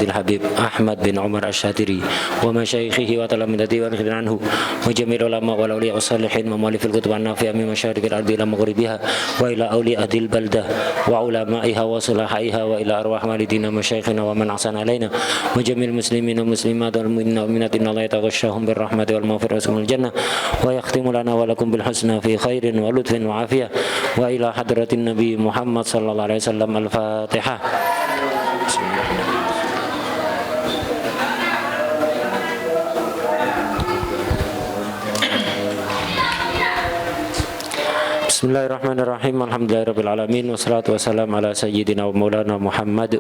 الحبيب أحمد بن عمر الشاتري ومشايخه وتلامذته وارض عنه وجميع العلماء والأولياء والصالحين ومؤلف الكتب النافعة من مشارق الأرض إلى مغربها وإلى أولياء هذه البلدة وعلمائها وصلاحائها وإلى أرواح والدينا ومشايخنا ومن أحسن علينا وجميع المسلمين والمسلمات والمؤمنين والمؤمنات إن الله يتغشاهم بالرحمة والمغفرة والجنة ويختم لنا ولكم بالحسنى في خير ولطف وعافية وإلى حضرة النبي محمد صلى الله عليه وسلم. الفاتحة. Bismillahirrahmanirrahim. Alhamdulillahirabbil alamin wassalatu wassalamu ala sayyidina wa maulana Muhammad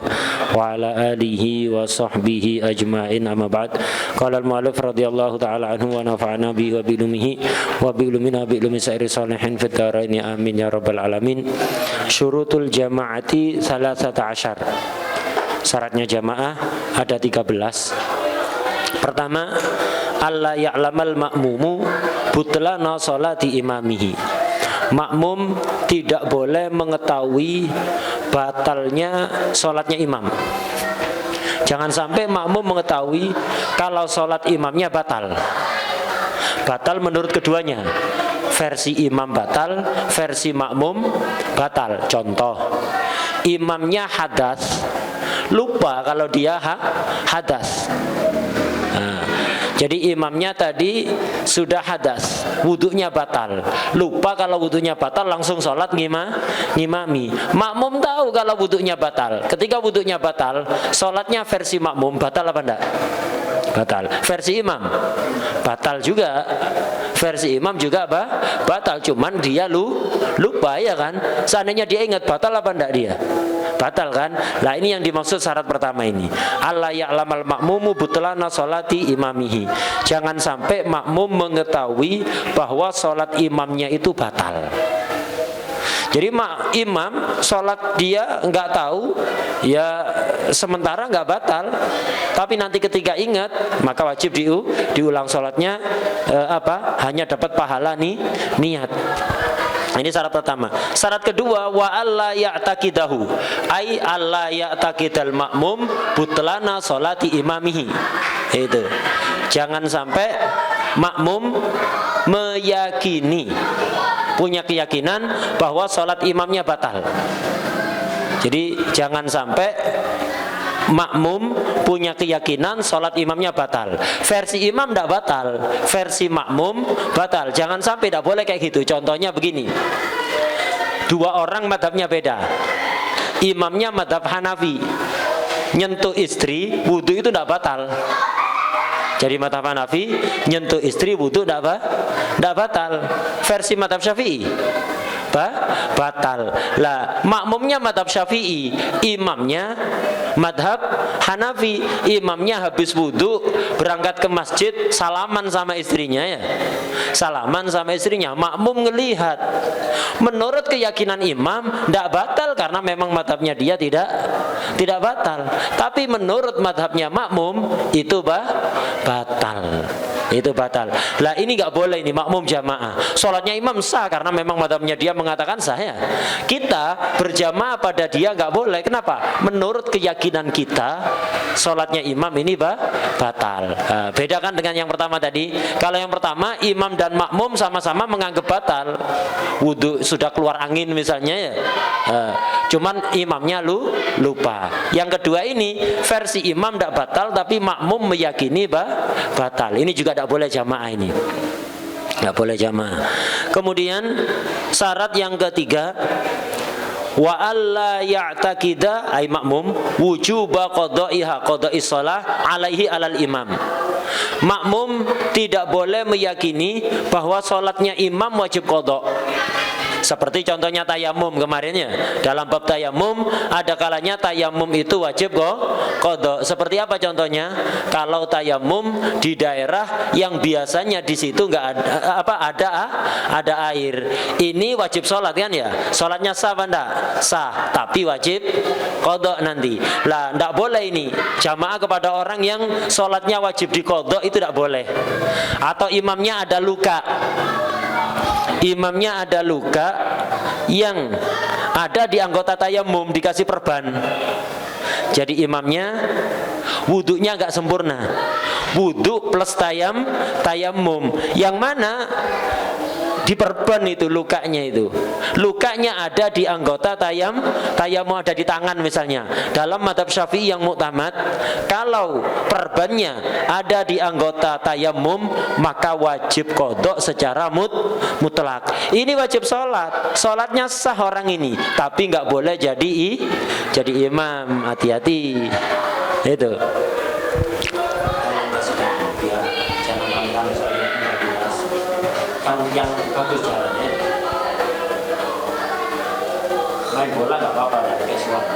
wa ala alihi wa sahbihi ajma'in, amma ba'd. Qala al-mu'allif radhiyallahu ta'ala anhu wa nafa'ana bihi wa bi ilmihi wa bi ilmina bi ilmi sa'iri salihin fid dharain amin ya rabbal alamin. Syurutul jama'ati 13. Syaratnya jamaah ada 13. Pertama, alla ya'lamal ma'mumu butlana sholati imamihi. Makmum tidak boleh mengetahui batalnya sholatnya imam. Jangan sampai makmum mengetahui kalau sholat imamnya batal. Batal menurut keduanya. Versi imam batal, versi makmum batal. Contoh, imamnya hadas, lupa kalau dia hadas. Jadi imamnya tadi sudah hadas, wudunya batal, lupa kalau wudunya batal, langsung sholat ngimami. Makmum tahu kalau wudunya batal. Ketika wudunya batal, sholatnya versi makmum batal apa enggak? Batal. Versi imam batal juga. Versi imam juga batal. Cuman dia lupa, ya kan? Seandainya dia ingat, batal apa enggak dia? Batal kan? Nah, ini yang dimaksud syarat pertama ini. Alla ya'lamal makmumu butlana sholati imamihi. Jangan sampai makmum mengetahui bahwa sholat imamnya itu batal. Jadi imam sholat dia nggak tahu, ya sementara nggak batal. Tapi nanti ketika ingat, maka wajib diulang sholatnya. Hanya dapat pahala niat. Ini syarat pertama. Syarat kedua, wa alla ya'taqidahu, ai alla ya'taqidal makmum butlana sholati imamihi. Itu. Jangan sampai makmum meyakini, punya keyakinan bahwa sholat imamnya batal. Jadi jangan sampai makmum punya keyakinan sholat imamnya batal. Versi imam tidak batal, versi makmum batal. Jangan sampai, tidak boleh kayak gitu. Contohnya begini, dua orang madhabnya beda. Imamnya madhab Hanafi, nyentuh istri wudhu itu tidak batal. Jadi madhab Hanafi, nyentuh istri wudhu tidak batal. Versi madhab Syafi'i batal. Lah, makmumnya madhab Syafi'i, imamnya madhab Hanafi. Imamnya habis wudhu berangkat ke masjid, salaman sama istrinya, ya. Salaman sama istrinya. Makmum ngelihat, menurut keyakinan imam tidak batal karena memang madhabnya dia tidak batal. Tapi menurut madhabnya makmum itu batal. Itu batal. Lah, ini nggak boleh, ini makmum jamaah. Sholatnya imam sah karena memang madhabnya dia mengatakan sah, ya. Kita berjamaah pada dia nggak boleh. Kenapa? Menurut keyakinan kita sholatnya imam ini batal. Bedakan dengan yang pertama tadi. Kalau yang pertama imam dan makmum sama-sama menganggap batal. Wudhu sudah keluar angin misalnya, ya. Cuman imamnya lupa. Yang kedua ini versi imam tidak batal tapi makmum meyakini batal. Ini juga tidak boleh jamaah ini. Tidak boleh jamaah. Kemudian syarat yang ketiga, wa alla ya'taqida ay makmum wujuba qada'iha qada'is shalah alaihi alal imam. Makmum tidak boleh meyakini bahwa sholatnya imam wajib qada. Seperti contohnya tayamum kemarin, ya. Dalam bab tayamum ada kalanya tayamum itu wajib qada. Seperti apa contohnya? Kalau tayamum di daerah yang biasanya di situ nggak ada air, ini wajib sholat kan, ya? Sholatnya sah apa enggak? Sah, tapi wajib qada nanti. Lah, enggak boleh ini jamaah kepada orang yang sholatnya wajib di qada, itu enggak boleh. Atau imamnya ada luka. Imamnya ada luka yang ada di anggota tayamum, dikasih perban. Jadi imamnya wudunya nggak sempurna. Wudu plus tayamum, yang mana diperban itu lukanya ada di anggota tayamum ada di tangan misalnya. Dalam mazhab Syafi'i yang muktamad, kalau perbannya ada di anggota tayamum maka wajib qadha secara mutlak. Ini wajib sholatnya sah orang ini, tapi nggak boleh jadi imam. Hati-hati itu. Yang bagus jalannya main bola nggak apa-apa ya, pakai suara.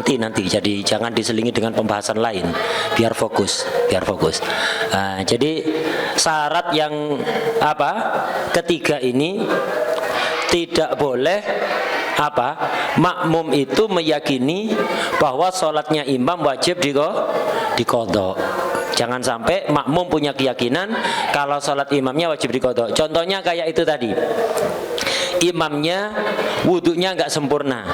Nanti jadi jangan diselingi dengan pembahasan lain, biar fokus. Jadi syarat yang ketiga ini, tidak boleh makmum itu meyakini bahwa sholatnya imam wajib diqadha. Jangan sampai makmum punya keyakinan kalau sholat imamnya wajib diqadha. Contohnya kayak itu tadi, imamnya wudunya nggak sempurna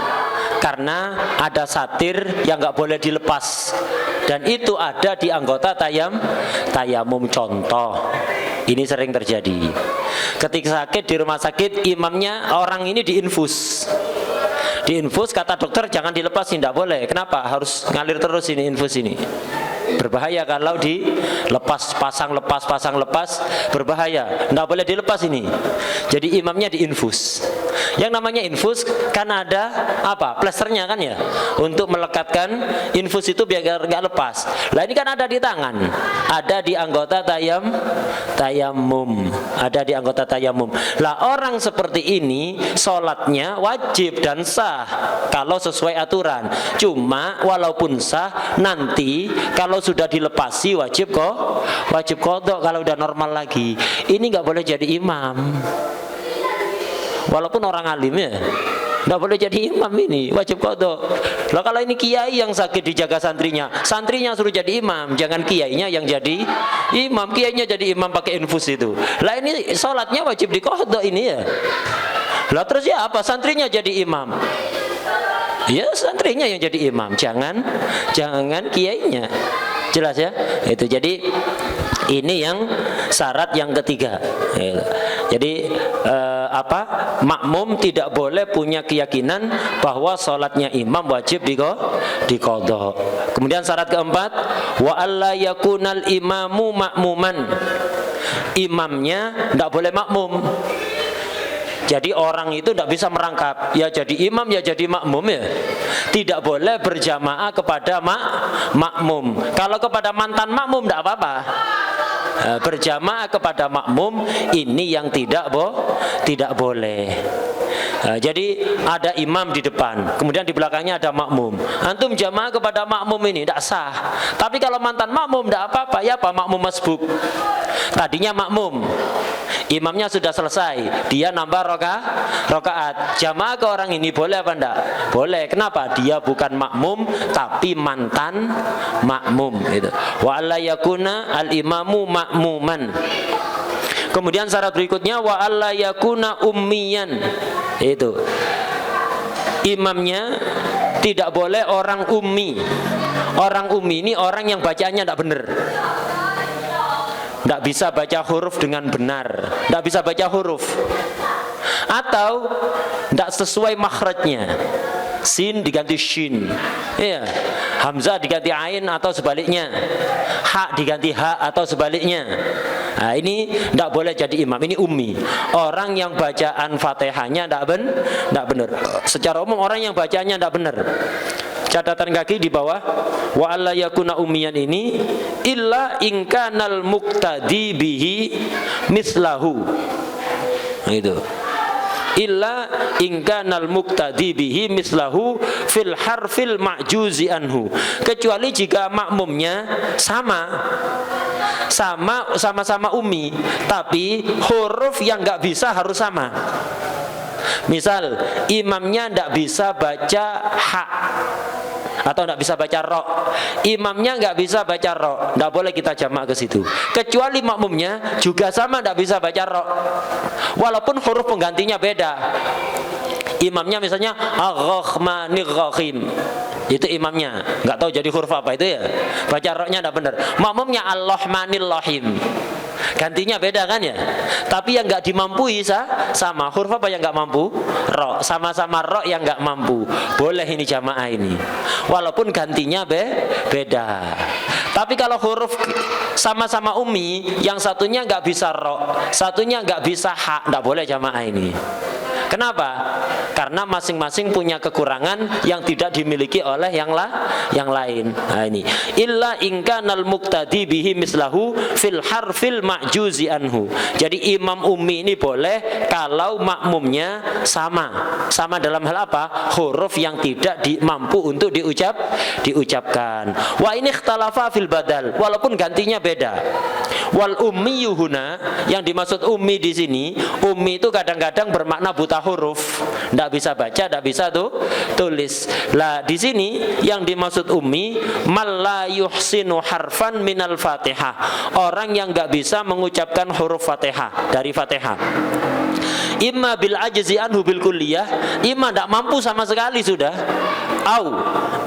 karena ada satir yang nggak boleh dilepas, dan itu ada di anggota tayamum. Contoh, ini sering terjadi ketika sakit di rumah sakit, imamnya orang ini diinfus, kata dokter jangan dilepas, tidak boleh. Kenapa harus ngalir terus ini infus ini? Berbahaya kalau dilepas, pasang lepas berbahaya, tidak boleh dilepas ini. Jadi imamnya diinfus. Yang namanya infus kan ada plesternya kan ya, untuk melekatkan infus itu biar nggak lepas. Lah ini kan ada di tangan, ada di anggota tayamum, Lah orang seperti ini sholatnya wajib dan sah kalau sesuai aturan. Cuma walaupun sah, nanti kalau sudah dilepasi wajib qadha kalau udah normal lagi. Ini nggak boleh jadi imam. Walaupun orang alim ya, nggak boleh jadi imam, ini wajib qadha. Lah kalau ini kiai yang sakit dijaga santrinya suruh jadi imam, jangan kiainya yang jadi imam. Kiainya jadi imam pakai infus itu. Lah ini sholatnya wajib diqadha ini ya. Lah terus ya santrinya jadi imam? Ya santrinya yang jadi imam, jangan kiainya. Jelas ya? Itu jadi ini yang syarat yang ketiga. Jadi makmum tidak boleh punya keyakinan bahwa sholatnya imam wajib diqadha. Kemudian syarat keempat, wa alla yakunal imamu makmuman. Imamnya tidak boleh makmum. Jadi orang itu tidak bisa merangkap, ya jadi imam ya jadi makmum ya. Tidak boleh berjamaah kepada makmum. Kalau kepada mantan makmum tidak apa-apa. Berjamaah kepada makmum ini yang tidak boleh. Jadi ada imam di depan, kemudian di belakangnya ada makmum. Antum jamaah kepada makmum ini tidak sah. Tapi kalau mantan makmum tidak apa-apa, ya makmum masbuk. Tadinya makmum, imamnya sudah selesai, dia nambah rokaat, jamaah ke orang ini boleh apa enggak? Boleh. Kenapa? Dia bukan makmum tapi mantan makmum. Itu. Wa alla yakuna al imamu makmuman. Kemudian syarat berikutnya wa alla yakuna ummiyan. Itu. Imamnya tidak boleh orang ummi. Orang ummi ini orang yang bacaannya tidak benar. Tidak bisa baca huruf dengan benar, tidak bisa baca huruf, atau tidak sesuai makhrajnya. Sin diganti shin, ya. Hamzah diganti ain atau sebaliknya, ha diganti ha atau sebaliknya. Nah, ini tidak boleh jadi imam. Ini ummi, orang yang bacaan Fatihahnya tidak benar. Secara umum orang yang bacanya tidak benar. Catatan kaki di bawah wa alla yakuna ummiyan ini illa in kanal muqtadi bihi mislahu. Nah, itu. Illa in kanal muqtadi bihi mislahu fil harfil ma'juzi anhu. Kecuali jika makmumnya sama-sama ummi, tapi huruf yang nggak bisa harus sama. Misal imamnya nggak bisa baca ha atau nggak bisa baca ro, imamnya nggak bisa baca ro, nggak boleh kita jamak ke situ. Kecuali makmumnya juga sama nggak bisa baca ro, walaupun huruf penggantinya beda. Imamnya misalnya ar-rahmanir rahim, itu imamnya nggak tahu jadi huruf apa itu ya, baca ro-nya nggak benar. Makmumnya ar-rahmanir rahim, gantinya beda kan ya, tapi yang nggak dimampui sama huruf apa yang nggak mampu, ro, sama-sama ro yang nggak mampu, boleh ini jamaah ini walaupun gantinya beda. Tapi kalau huruf sama-sama ummi, yang satunya nggak bisa ro, satunya nggak bisa ha, nggak boleh jamaah ini. Kenapa? Karena masing-masing punya kekurangan yang tidak dimiliki oleh yang lain. Nah, ini illa in kanal muqtadi bihi mislahu fil harfil ma'juzi anhu. Jadi imam ummi ini boleh kalau makmumnya sama dalam hal apa? Huruf yang tidak mampu untuk diucapkan. Wa ini ikhtalafa fil badal, walaupun gantinya beda. Wal ummi yuhuna, yang dimaksud ummi di sini, ummi itu kadang-kadang bermakna buta huruf, tidak bisa baca, tidak bisa tulis. Lah di sini yang dimaksud ummi malla yuhsinu harfan minal Fatihah, orang yang nggak bisa mengucapkan huruf Fatihah dari Fatihah. Imma bil ajzi anhu bil kulliyah, imma tidak mampu sama sekali sudah, au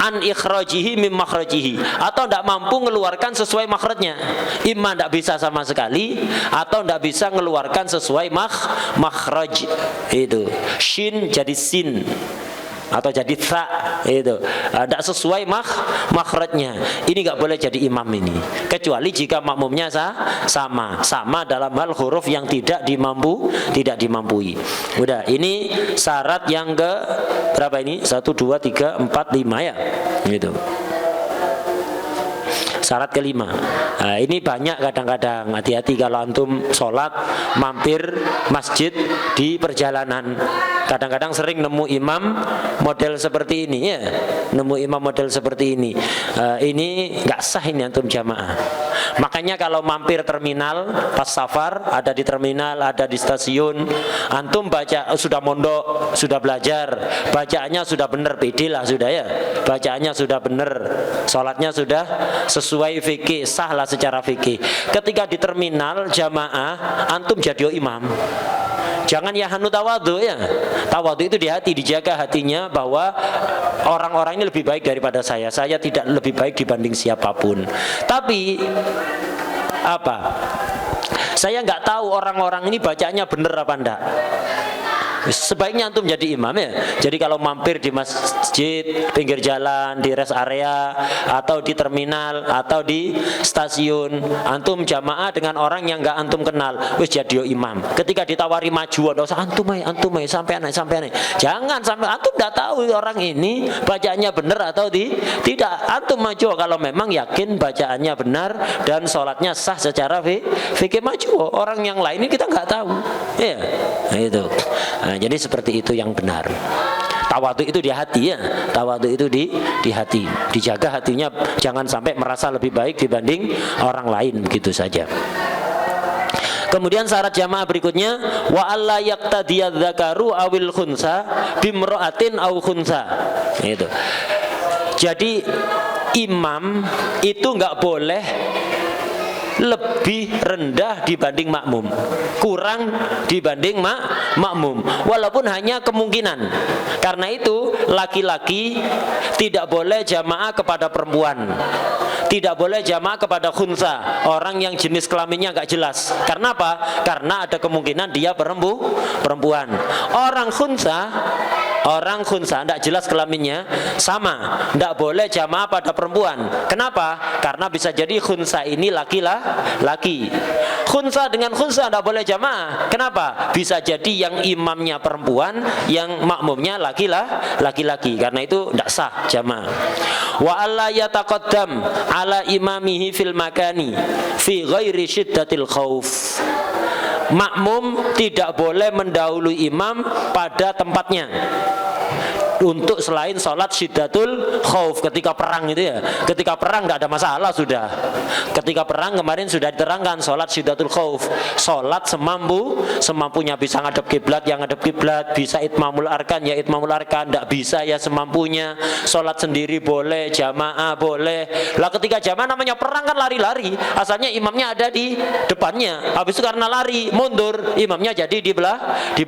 an ikhrajihi mim makhrajihi, atau tidak mampu mengeluarkan sesuai makhrajnya. Imma tidak bisa sama sekali atau tidak bisa mengeluarkan sesuai makhraj. Itu shin jadi sin atau jadi tha, itu tidak sesuai makhrajnya. Ini nggak boleh jadi imam ini, kecuali jika makmumnya sama dalam hal huruf yang tidak dimampui. Udah, ini syarat yang ke berapa ini? 1, 2, 3, 4, 5 ya, gitu. Syarat kelima. Nah, ini banyak kadang-kadang, hati-hati kalau antum sholat mampir masjid di perjalanan. Kadang-kadang sering nemu imam model seperti ini ya, ini nggak sah ini antum jamaah. Makanya kalau mampir terminal pas safar, ada di terminal, ada di stasiun, antum baca sudah mondok, sudah belajar, bacaannya sudah benar, pede lah sudah ya, bacaannya sudah benar, sholatnya sudah sesuai fikih, sah lah secara fikih. Ketika di terminal jamaah, antum jadi imam. Jangan yahanu tawadu ya. Tawadu itu di hati, dijaga hatinya bahwa orang-orang ini lebih baik daripada saya tidak lebih baik dibanding siapapun. Tapi apa? Saya nggak tahu orang-orang ini bacanya benar apa enggak. Sebaiknya antum jadi imam ya. Jadi kalau mampir di masjid, pinggir jalan, di rest area, atau di terminal, atau di stasiun, antum jamaah dengan orang yang nggak antum kenal, wis jadi imam. Ketika ditawari maju, dosa antum sampai aneh. Jangan sampai antum nggak tahu orang ini bacaannya benar atau tidak. Antum maju kalau memang yakin bacaannya benar dan sholatnya sah secara fikih, maju. Orang yang lain ini kita nggak tahu. Ya, nah itu. Nah, jadi seperti itu yang benar. Tawadhu itu di hati ya. Tawadhu itu di hati. Dijaga hatinya, jangan sampai merasa lebih baik dibanding orang lain, begitu saja. Kemudian syarat jamaah berikutnya, wa alla yaqtadiyadz-dzakaru awil khunsa bimra'atin aw khunsa. Itu. Jadi imam itu enggak boleh lebih rendah dibanding makmum, kurang dibanding makmum, walaupun hanya kemungkinan. Karena itu laki-laki tidak boleh jamaah kepada perempuan, tidak boleh jamaah kepada khunsa, orang yang jenis kelaminnya nggak jelas. Karena apa? Karena ada kemungkinan dia perempuan. Orang khunsa, orang khunsa, tidak jelas kelaminnya, sama, tidak boleh jamaah pada perempuan. Kenapa? Karena bisa jadi khunsa ini laki-laki. Khunsa dengan khunsa tidak boleh jamaah. Kenapa? Bisa jadi yang imamnya perempuan, yang makmumnya laki-laki. Karena itu tidak sah jamaah. Wa alla yataqaddam ala imamihi fil makani fi ghairi syiddatil khauf. Makmum tidak boleh mendahului imam pada tempatnya untuk selain sholat syiddatul khauf, ketika perang itu ya. Ketika perang tidak ada masalah sudah. Ketika perang kemarin sudah diterangkan sholat syiddatul khauf, sholat semampunya, bisa ngadep kiblat yang ngadep kiblat, bisa itmamul arkan ya itmamul arkan, tidak bisa ya semampunya. Sholat sendiri boleh, jamaah boleh. Lah ketika jamaah namanya perang kan lari-lari, asalnya imamnya ada di depannya, habis itu karena lari mundur, imamnya jadi di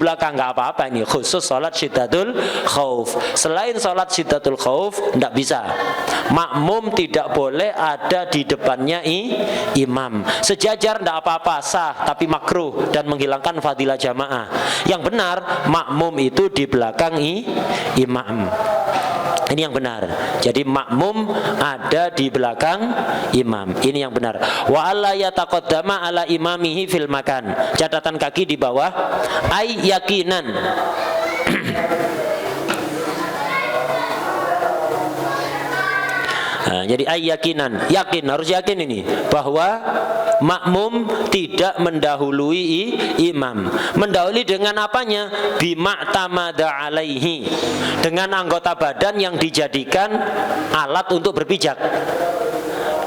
belakang. Nggak apa-apa ini, khusus sholat syiddatul khauf. Selain sholat syiddatul khauf tidak bisa. Makmum tidak boleh ada di depannya imam. Sejajar tidak apa-apa, sah, tapi makruh dan menghilangkan fadilah jamaah. Yang benar makmum itu di belakang imam. Ini yang benar. Jadi makmum ada di belakang imam. Ini yang benar. Wa alla yataqaddama ala imamihi fil makan. Catatan kaki di bawah. Ay yakinan. Nah, jadi yakinan, yakin, harus yakin ini bahwa makmum tidak mendahului imam. Mendahului dengan apanya? Bima tamada alaihi, dengan anggota badan yang dijadikan alat untuk berpijak.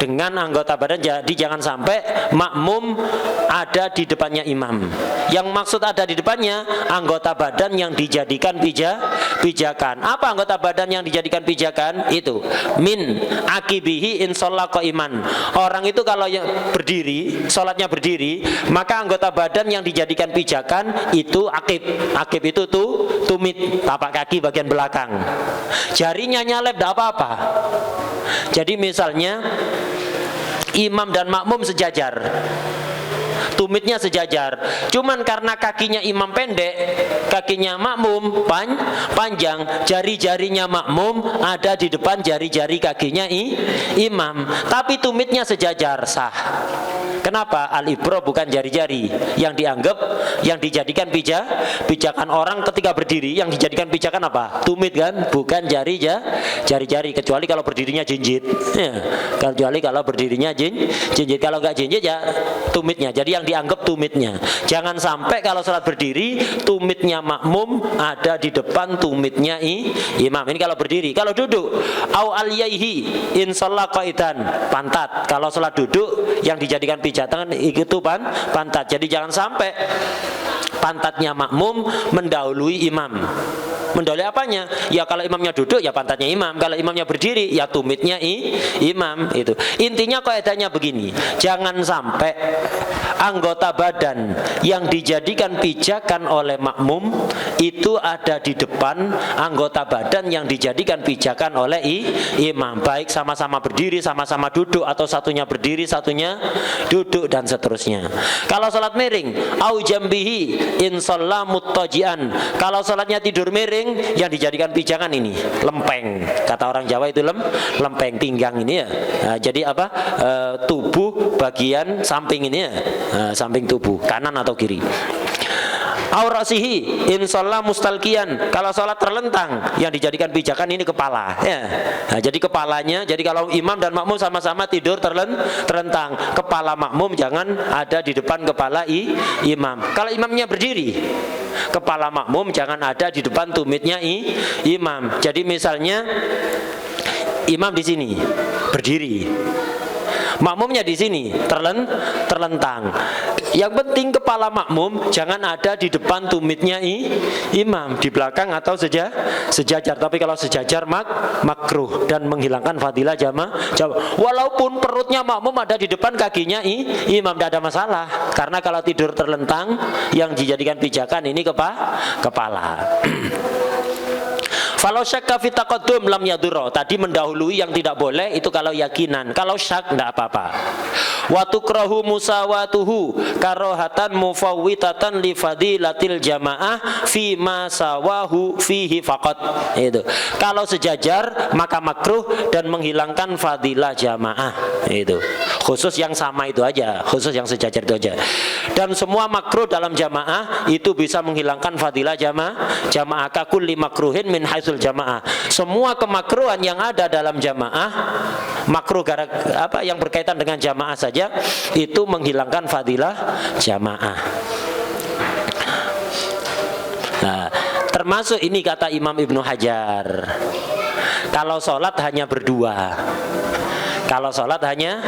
Dengan anggota badan, jadi jangan sampai makmum ada di depannya imam. Yang maksud ada di depannya anggota badan yang dijadikan pijakan. Apa anggota badan yang dijadikan pijakan? Itu min akibihi in sholla qaiman. Orang itu kalau berdiri, sholatnya berdiri, maka anggota badan yang dijadikan pijakan itu akib. Akib itu tumit, tapak kaki bagian belakang. Jarinya nyalep tidak apa-apa. Jadi misalnya imam dan makmum sejajar, tumitnya sejajar. Cuman karena kakinya imam pendek, kakinya makmum panjang, jari-jarinya makmum ada di depan jari-jari kakinya imam, tapi tumitnya sejajar, sah. Kenapa? Al-ibro bukan jari-jari yang dianggap, yang dijadikan pijakan orang ketika berdiri. Yang dijadikan pijakan apa? Tumit kan? Bukan jari-jari. Kecuali kalau berdirinya jinjit ya. Kecuali kalau berdirinya jinjit. Kalau nggak jinjit ya tumitnya. Jadi yang dianggap tumitnya. Jangan sampai kalau sholat berdiri tumitnya makmum ada di depan tumitnya imam. Ini kalau berdiri. Kalau duduk, au aliyaihi in shalla qaidan, pantat. Kalau sholat duduk yang dijadikan pijakan itu pantat. Jadi jangan sampai pantatnya makmum mendahului imam. Mendahului apanya? Ya kalau imamnya duduk ya pantatnya imam, kalau imamnya berdiri ya tumitnya imam. Itu intinya kaidahnya begini, jangan sampai anggota badan yang dijadikan pijakan oleh makmum itu ada di depan anggota badan yang dijadikan pijakan oleh imam, baik sama-sama berdiri, sama-sama duduk, atau satunya berdiri, satunya duduk, dan seterusnya. Kalau sholat miring, au jambihi in shalla muttajian, kalau sholatnya tidur miring, yang dijadikan pijakan ini lempeng, kata orang Jawa itu lempeng, pinggang ini ya. Nah, jadi apa? Tubuh bagian samping ini ya, samping tubuh kanan atau kiri. Aurasihi in shalla mustalqiyan, kalau sholat terlentang yang dijadikan pijakan ini kepala ya. Nah, jadi kepalanya, jadi kalau imam dan makmum sama-sama tidur terlentang, kepala makmum jangan ada di depan kepala imam. Kalau imamnya berdiri, kepala makmum jangan ada di depan tumitnya imam. Jadi misalnya imam di sini berdiri, makmumnya di sini terlentang. Yang penting kepala makmum jangan ada di depan tumitnya imam, di belakang atau sejajar. Tapi kalau sejajar makruh dan menghilangkan fadilah jamaah. Walaupun perutnya makmum ada di depan kakinya imam, tidak ada masalah. Karena kalau tidur terlentang yang dijadikan pijakan ini kepala. Falau syakka fi taqaddum lam yadurra. Tadi mendahului yang tidak boleh itu kalau yakinan. Kalau syak enggak apa-apa. Wa tukrahu musawatuhu karohatan mufawwitatan li fadilatil jamaah fi ma sawahu fihi faqat. Itu. Kalau sejajar maka makruh dan menghilangkan fadilah jamaah. Itu. Khusus yang sama itu aja, khusus yang sejajar itu aja. Dan semua makruh dalam jamaah itu bisa menghilangkan fadilah jamaah kakulli makruhin min haitsul jamaah. Semua kemakruhan yang ada dalam jamaah, makruh yang berkaitan dengan jamaah saja itu menghilangkan fadilah jamaah. Nah, termasuk ini kata Imam Ibnu Hajar. Kalau sholat hanya berdua. Kalau sholat hanya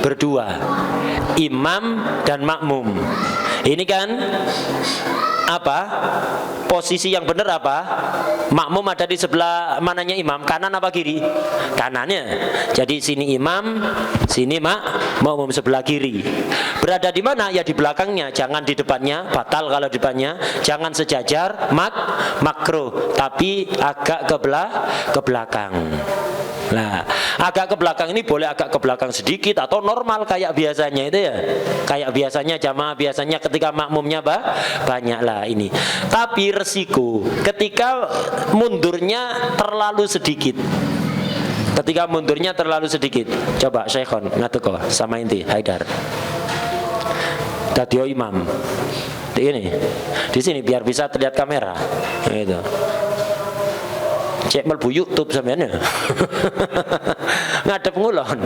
berdua, imam dan makmum. Ini kan apa? Posisi yang benar apa? Makmum ada di sebelah mananya imam, kanan apa kiri? Kanannya. Jadi sini imam, sini makmum sebelah kiri. Berada di mana? Ya di belakangnya, jangan di depannya, batal kalau di depannya. Jangan sejajar, makruh, tapi agak ke belakang. Nah, agak ke belakang ini boleh agak ke belakang sedikit atau normal kayak biasanya itu ya. Kayak biasanya jamaah biasanya ketika makmumnya banyak lah ini. Tapi resiko ketika mundurnya terlalu sedikit. Ketika mundurnya terlalu sedikit. Coba Syekhon ngateko sama inti Haidar. Dadio imam. Di sini biar bisa terlihat kamera. Gitu. Cek melbu YouTube sampean. Ngadep ngulon.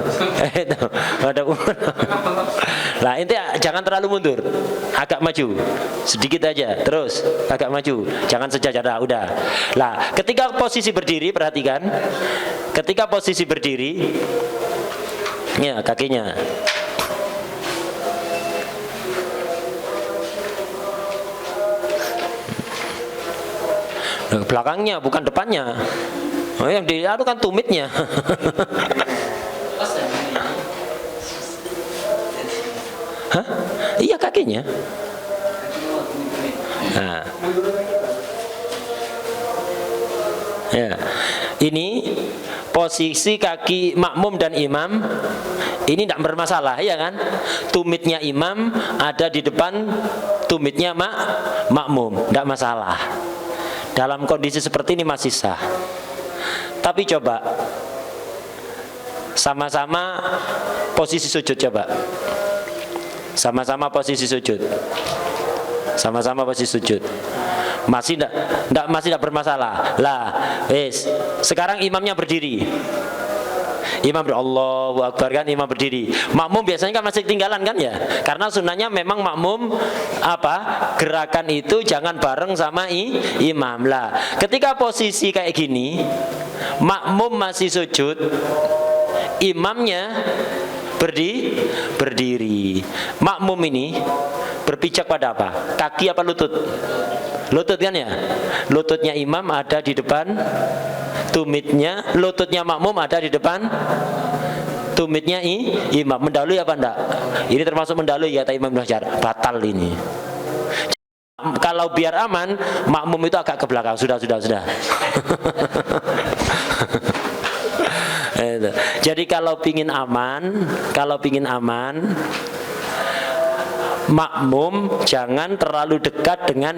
Itu, ngadep ngulon. Lah, inti jangan terlalu mundur. Agak maju. Sedikit aja. Terus agak maju. Jangan sejajar. Nah, udah. Lah, ketika posisi berdiri perhatikan. Ketika posisi berdiri ya kakinya belakangnya bukan depannya. Oh, yang di itu kan tumitnya. Hah? Iya kakinya. Nah. Ya. Ini posisi kaki makmum dan imam ini tidak bermasalah, ya kan? Tumitnya imam ada di depan tumitnya makmum, tidak masalah. Dalam kondisi seperti ini masih sah. Tapi coba sama-sama posisi sujud, coba. Sama-sama posisi sujud. Sama-sama posisi sujud. Masih tidak bermasalah. Lah, sekarang imamnya berdiri. Imam Allahu Akbar kan, imam berdiri. Makmum biasanya kan masih ketinggalan kan ya. Karena sunnahnya memang makmum gerakan itu jangan bareng sama imam lah. Ketika posisi kayak gini, makmum masih sujud, imamnya berdiri. Makmum ini berpijak pada apa? Kaki apa lutut? Lutut kan ya. Lututnya imam ada di depan tumitnya, lututnya makmum ada di depan tumitnya imam. Mendahului apa enggak? Ini termasuk mendahului kata Imam Ibnu Hajar. Batal ini. Kalau biar aman, makmum itu agak ke belakang. Sudah. Jadi kalau pingin aman, makmum jangan terlalu dekat dengan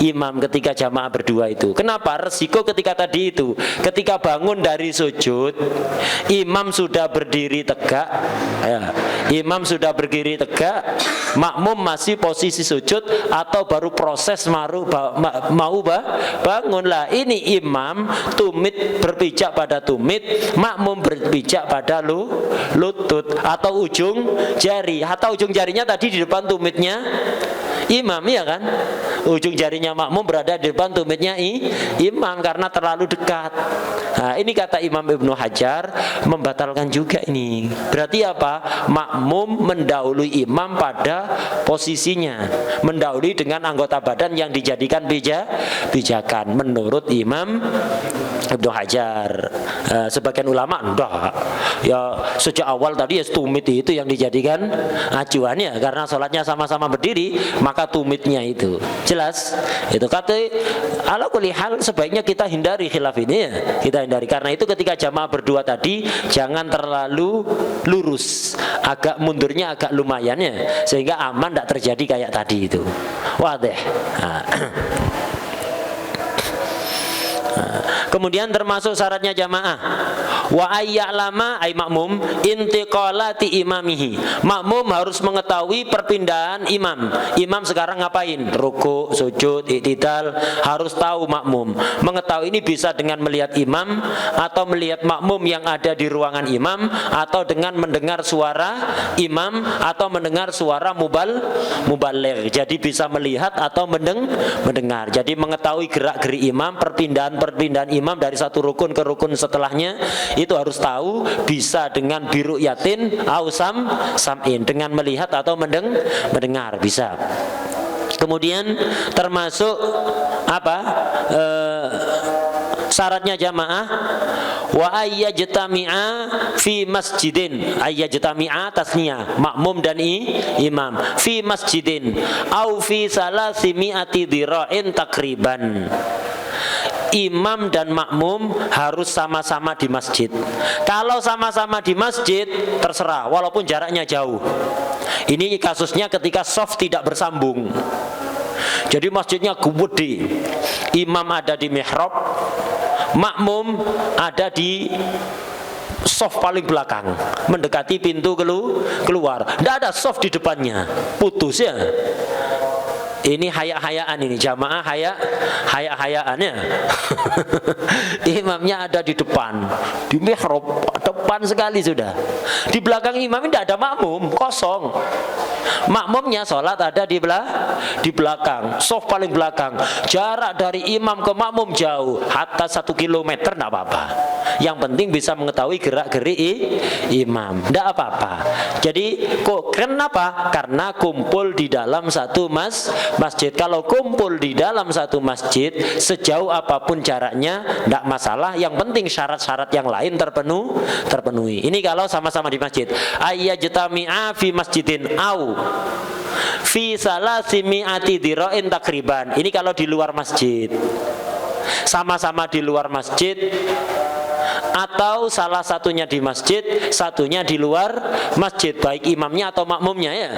imam ketika jamaah berdua itu. Kenapa? Resiko ketika tadi itu, ketika bangun dari sujud, imam sudah berdiri tegak, makmum masih posisi sujud atau baru proses mau bangun lah. Ini imam tumit berpijak pada tumit, makmum berpijak pada lutut atau ujung jari, atau ujung jarinya tadi di depan tumitnya imam, ya kan? Ujung jarinya makmum berada di depan tumitnya imam karena terlalu dekat. Nah, ini kata Imam Ibnu Hajar membatalkan juga ini. Berarti apa? Makmum mendahului imam pada posisinya, mendahului dengan anggota badan yang dijadikan pijakan menurut Imam Ibnu Hajar, sebagian ulama enggak. Ya sejak awal tadi ya tumit itu yang dijadikan acuannya, karena sholatnya sama-sama berdiri, maka tumitnya itu jelas. Itu kata ala kulli hal sebaiknya kita hindari khilaf ini ya, kita hindari. Karena itu ketika jamaah berdua tadi jangan terlalu lurus, agak mundurnya agak lumayan ya, sehingga aman tidak terjadi kayak tadi itu. Wadih. Kemudian termasuk syaratnya jamaah wa ayya'lama ay makmum intiqalati imamihi. Makmum harus mengetahui perpindahan imam. Imam sekarang ngapain? Ruku, sujud, i'tidal, harus tahu makmum. Mengetahui ini bisa dengan melihat imam, atau melihat makmum yang ada di ruangan imam, atau dengan mendengar suara imam, atau mendengar suara mubaligh. Jadi bisa melihat atau mendengar. Jadi mengetahui gerak-gerik imam, perpindahan imam dari satu rukun ke rukun setelahnya, itu harus tahu, bisa dengan biru yatin au sam'in, dengan melihat atau mendengar bisa. Kemudian termasuk apa? Syaratnya jamaah wa ayyajtami'a fi masjidin. Ayyajtami'a tasniyah, makmum dan imam, fi masjidin au fi salasimi'ati dhira'in takriban. Imam dan makmum harus sama-sama di masjid. Kalau sama-sama di masjid terserah, walaupun jaraknya jauh. Ini kasusnya ketika shaf tidak bersambung. Jadi masjidnya gede, imam ada di mihrab, makmum ada di shaf paling belakang, mendekati pintu keluar. Tidak ada shaf di depannya, putus ya. Ini haya-hayaan, ini jamaah haya-hayaannya. Imamnya ada di depan, di mihrab depan sekali sudah. Di belakang imam tidak ada makmum, kosong. Makmumnya sholat ada di belakang, shaf paling belakang. Jarak dari imam ke makmum jauh, hatta 1 kilometer tidak apa-apa. Yang penting bisa mengetahui gerak-gerik imam, tidak apa-apa. Jadi kenapa? Karena kumpul di dalam satu masjid. Kalau kumpul di dalam satu masjid, sejauh apapun jaraknya tidak masalah. Yang penting syarat-syarat yang lain terpenuhi. Ini kalau sama-sama di masjid. Ayyajtami'a fi masjidin au fi salasimi'ati dhira'in takriban. Ini kalau di luar masjid, sama-sama di luar masjid, atau salah satunya di masjid, satunya di luar masjid, baik imamnya atau makmumnya ya.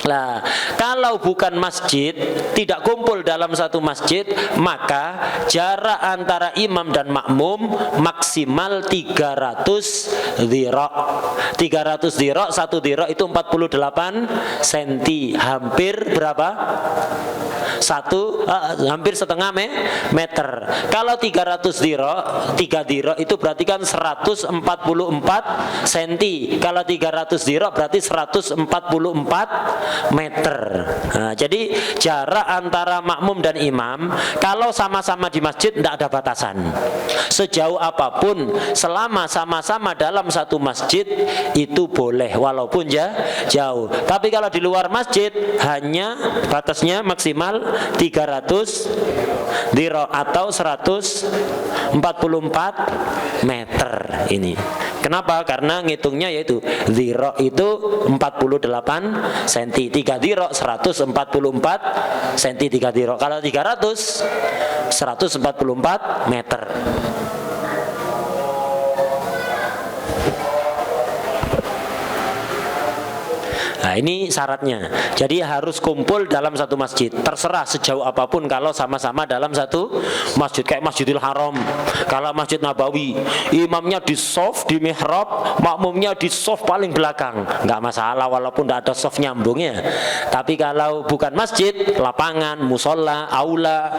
Nah, kalau bukan masjid, tidak kumpul dalam satu masjid, maka jarak antara imam dan makmum maksimal 300 dhira'. 300 dhira', 1 dhira' itu 48 cm. Hampir berapa? Hampir setengah meter. Kalau 300 dhira', 3 dhira' itu berarti kan 144 cm. Kalau 300 dhira' berarti 144 meter. Nah, jadi jarak antara makmum dan imam kalau sama-sama di masjid tidak ada batasan. Sejauh apapun, selama sama-sama dalam satu masjid itu boleh, walaupun jauh. Tapi kalau di luar masjid hanya batasnya maksimal 300 dhira' atau 144 meter ini. Kenapa? Karena ngitungnya yaitu dhira' itu 48 cm. 3 dhira' 144 cm 3 dhira'. Kalau 300 144 meter. Nah, ini syaratnya. Jadi harus kumpul dalam satu masjid. Terserah sejauh apapun kalau sama-sama dalam satu masjid. Kayak Masjidil Haram, kalau Masjid Nabawi, imamnya di shaf di mihrab, makmumnya di shaf paling belakang, nggak masalah walaupun tidak ada shaf nyambungnya. Tapi kalau bukan masjid, lapangan, musola, aula,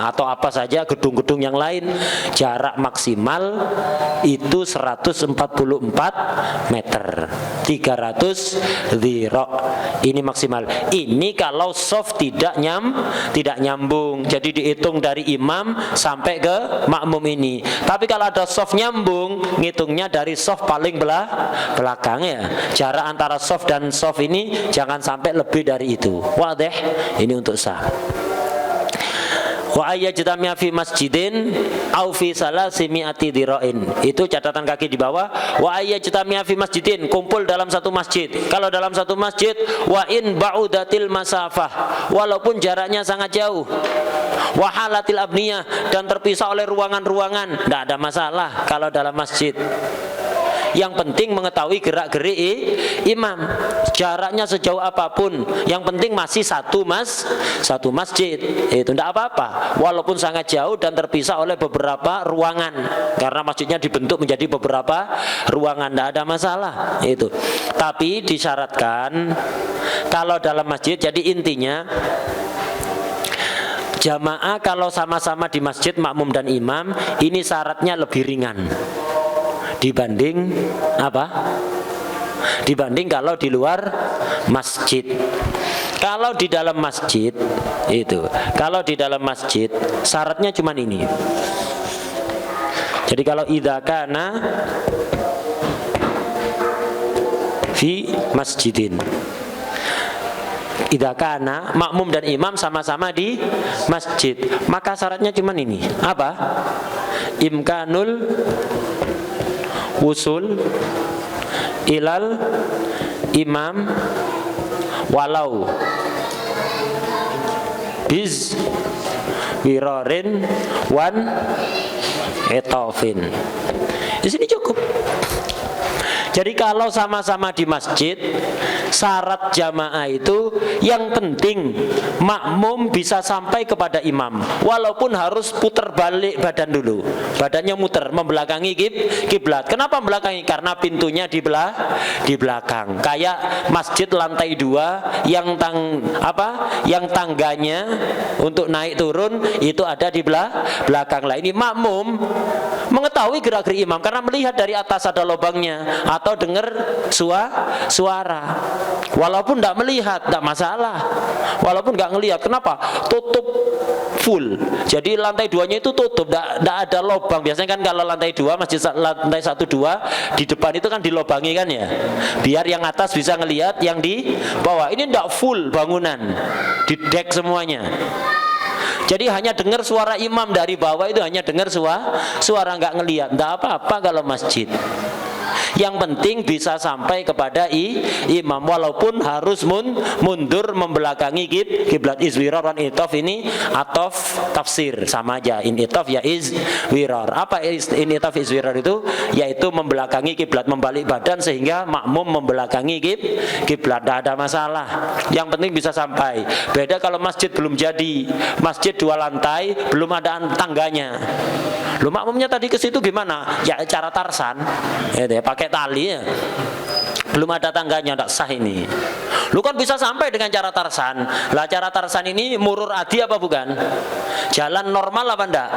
atau apa saja gedung-gedung yang lain, jarak maksimal itu 144 meter. 300 dhira'. Ini maksimal. Ini kalau shaf tidak nyambung. Jadi dihitung dari imam sampai ke makmum ini. Tapi kalau ada shaf nyambung, ngitungnya dari shaf paling belakang ya. Jarak antara shaf dan shaf ini jangan sampai lebih dari itu. Wadih. Ini untuk sah. Wa ayyajtami'a fi masjidin au fi salasimi'ati dira'in. Itu catatan kaki di bawah. Wa ayyajtami'a fi masjidin, kumpul dalam satu masjid. Kalau dalam satu masjid, wa in ba'udatil masafah, walaupun jaraknya sangat jauh. Wa halatil abniyah, dan terpisah oleh ruangan-ruangan, tidak ada masalah kalau dalam masjid. Yang penting mengetahui gerak-gerik imam, jaraknya sejauh apapun, yang penting masih satu masjid, itu tidak apa-apa walaupun sangat jauh dan terpisah oleh beberapa ruangan, karena masjidnya dibentuk menjadi beberapa ruangan, tidak ada masalah itu. Tapi disyaratkan kalau dalam masjid, jadi intinya jamaah kalau sama-sama di masjid, makmum dan imam, ini syaratnya lebih ringan dibanding apa? Dibanding kalau di luar masjid. Kalau di dalam masjid itu, kalau di dalam masjid syaratnya cuma ini. Jadi kalau idza kana fi masjidin, idza kana makmum dan imam sama-sama di masjid, maka syaratnya cuma ini. Apa? Imkanul wusul ilal imam walau biz wirarin wan etofin. Di sini cukup. Jadi kalau sama-sama di masjid, syarat jamaah itu yang penting makmum bisa sampai kepada imam, walaupun harus putar balik badan dulu, badannya muter membelakangi kiblat. Kenapa membelakangi? Karena pintunya di belakang. Kayak masjid lantai 2 yang tangganya untuk naik turun itu ada di belakang. Lah ini makmum mengetahui gerak-gerik imam karena melihat dari atas ada lubangnya atau dengar suara. Walaupun tidak melihat, tidak masalah. Walaupun nggak ngelihat, kenapa? Tutup full. Jadi lantai 2-nya itu tutup, tidak ada lubang. Biasanya kan kalau lantai 2, masjid lantai 1, 2 di depan itu kan dilobangi kan ya, biar yang atas bisa ngelihat yang di bawah. Ini tidak full bangunan, di dek semuanya. Jadi hanya dengar suara imam dari bawah, itu hanya dengar suara, nggak ngelihat. Tidak apa-apa kalau masjid. Yang penting bisa sampai kepada imam, walaupun harus mundur membelakangi kiblat. Izwirar dan itof ini atof tafsir, sama aja. In itof ya izwirar. Apa in itof izwirar itu? Yaitu membelakangi kiblat, membalik badan sehingga makmum membelakangi kiblat. Tidak ada masalah. Yang penting bisa sampai. Beda kalau masjid belum jadi, masjid 2 lantai belum ada tangganya. Lu makmumnya tadi ke situ gimana? Ya cara Tarsan, ya pakai tali ya. Belum ada tangganya, tidak sah ini. Lu kan bisa sampai dengan cara Tarsan. Lah cara Tarsan ini murur adi apa bukan? Jalan normal apa enggak?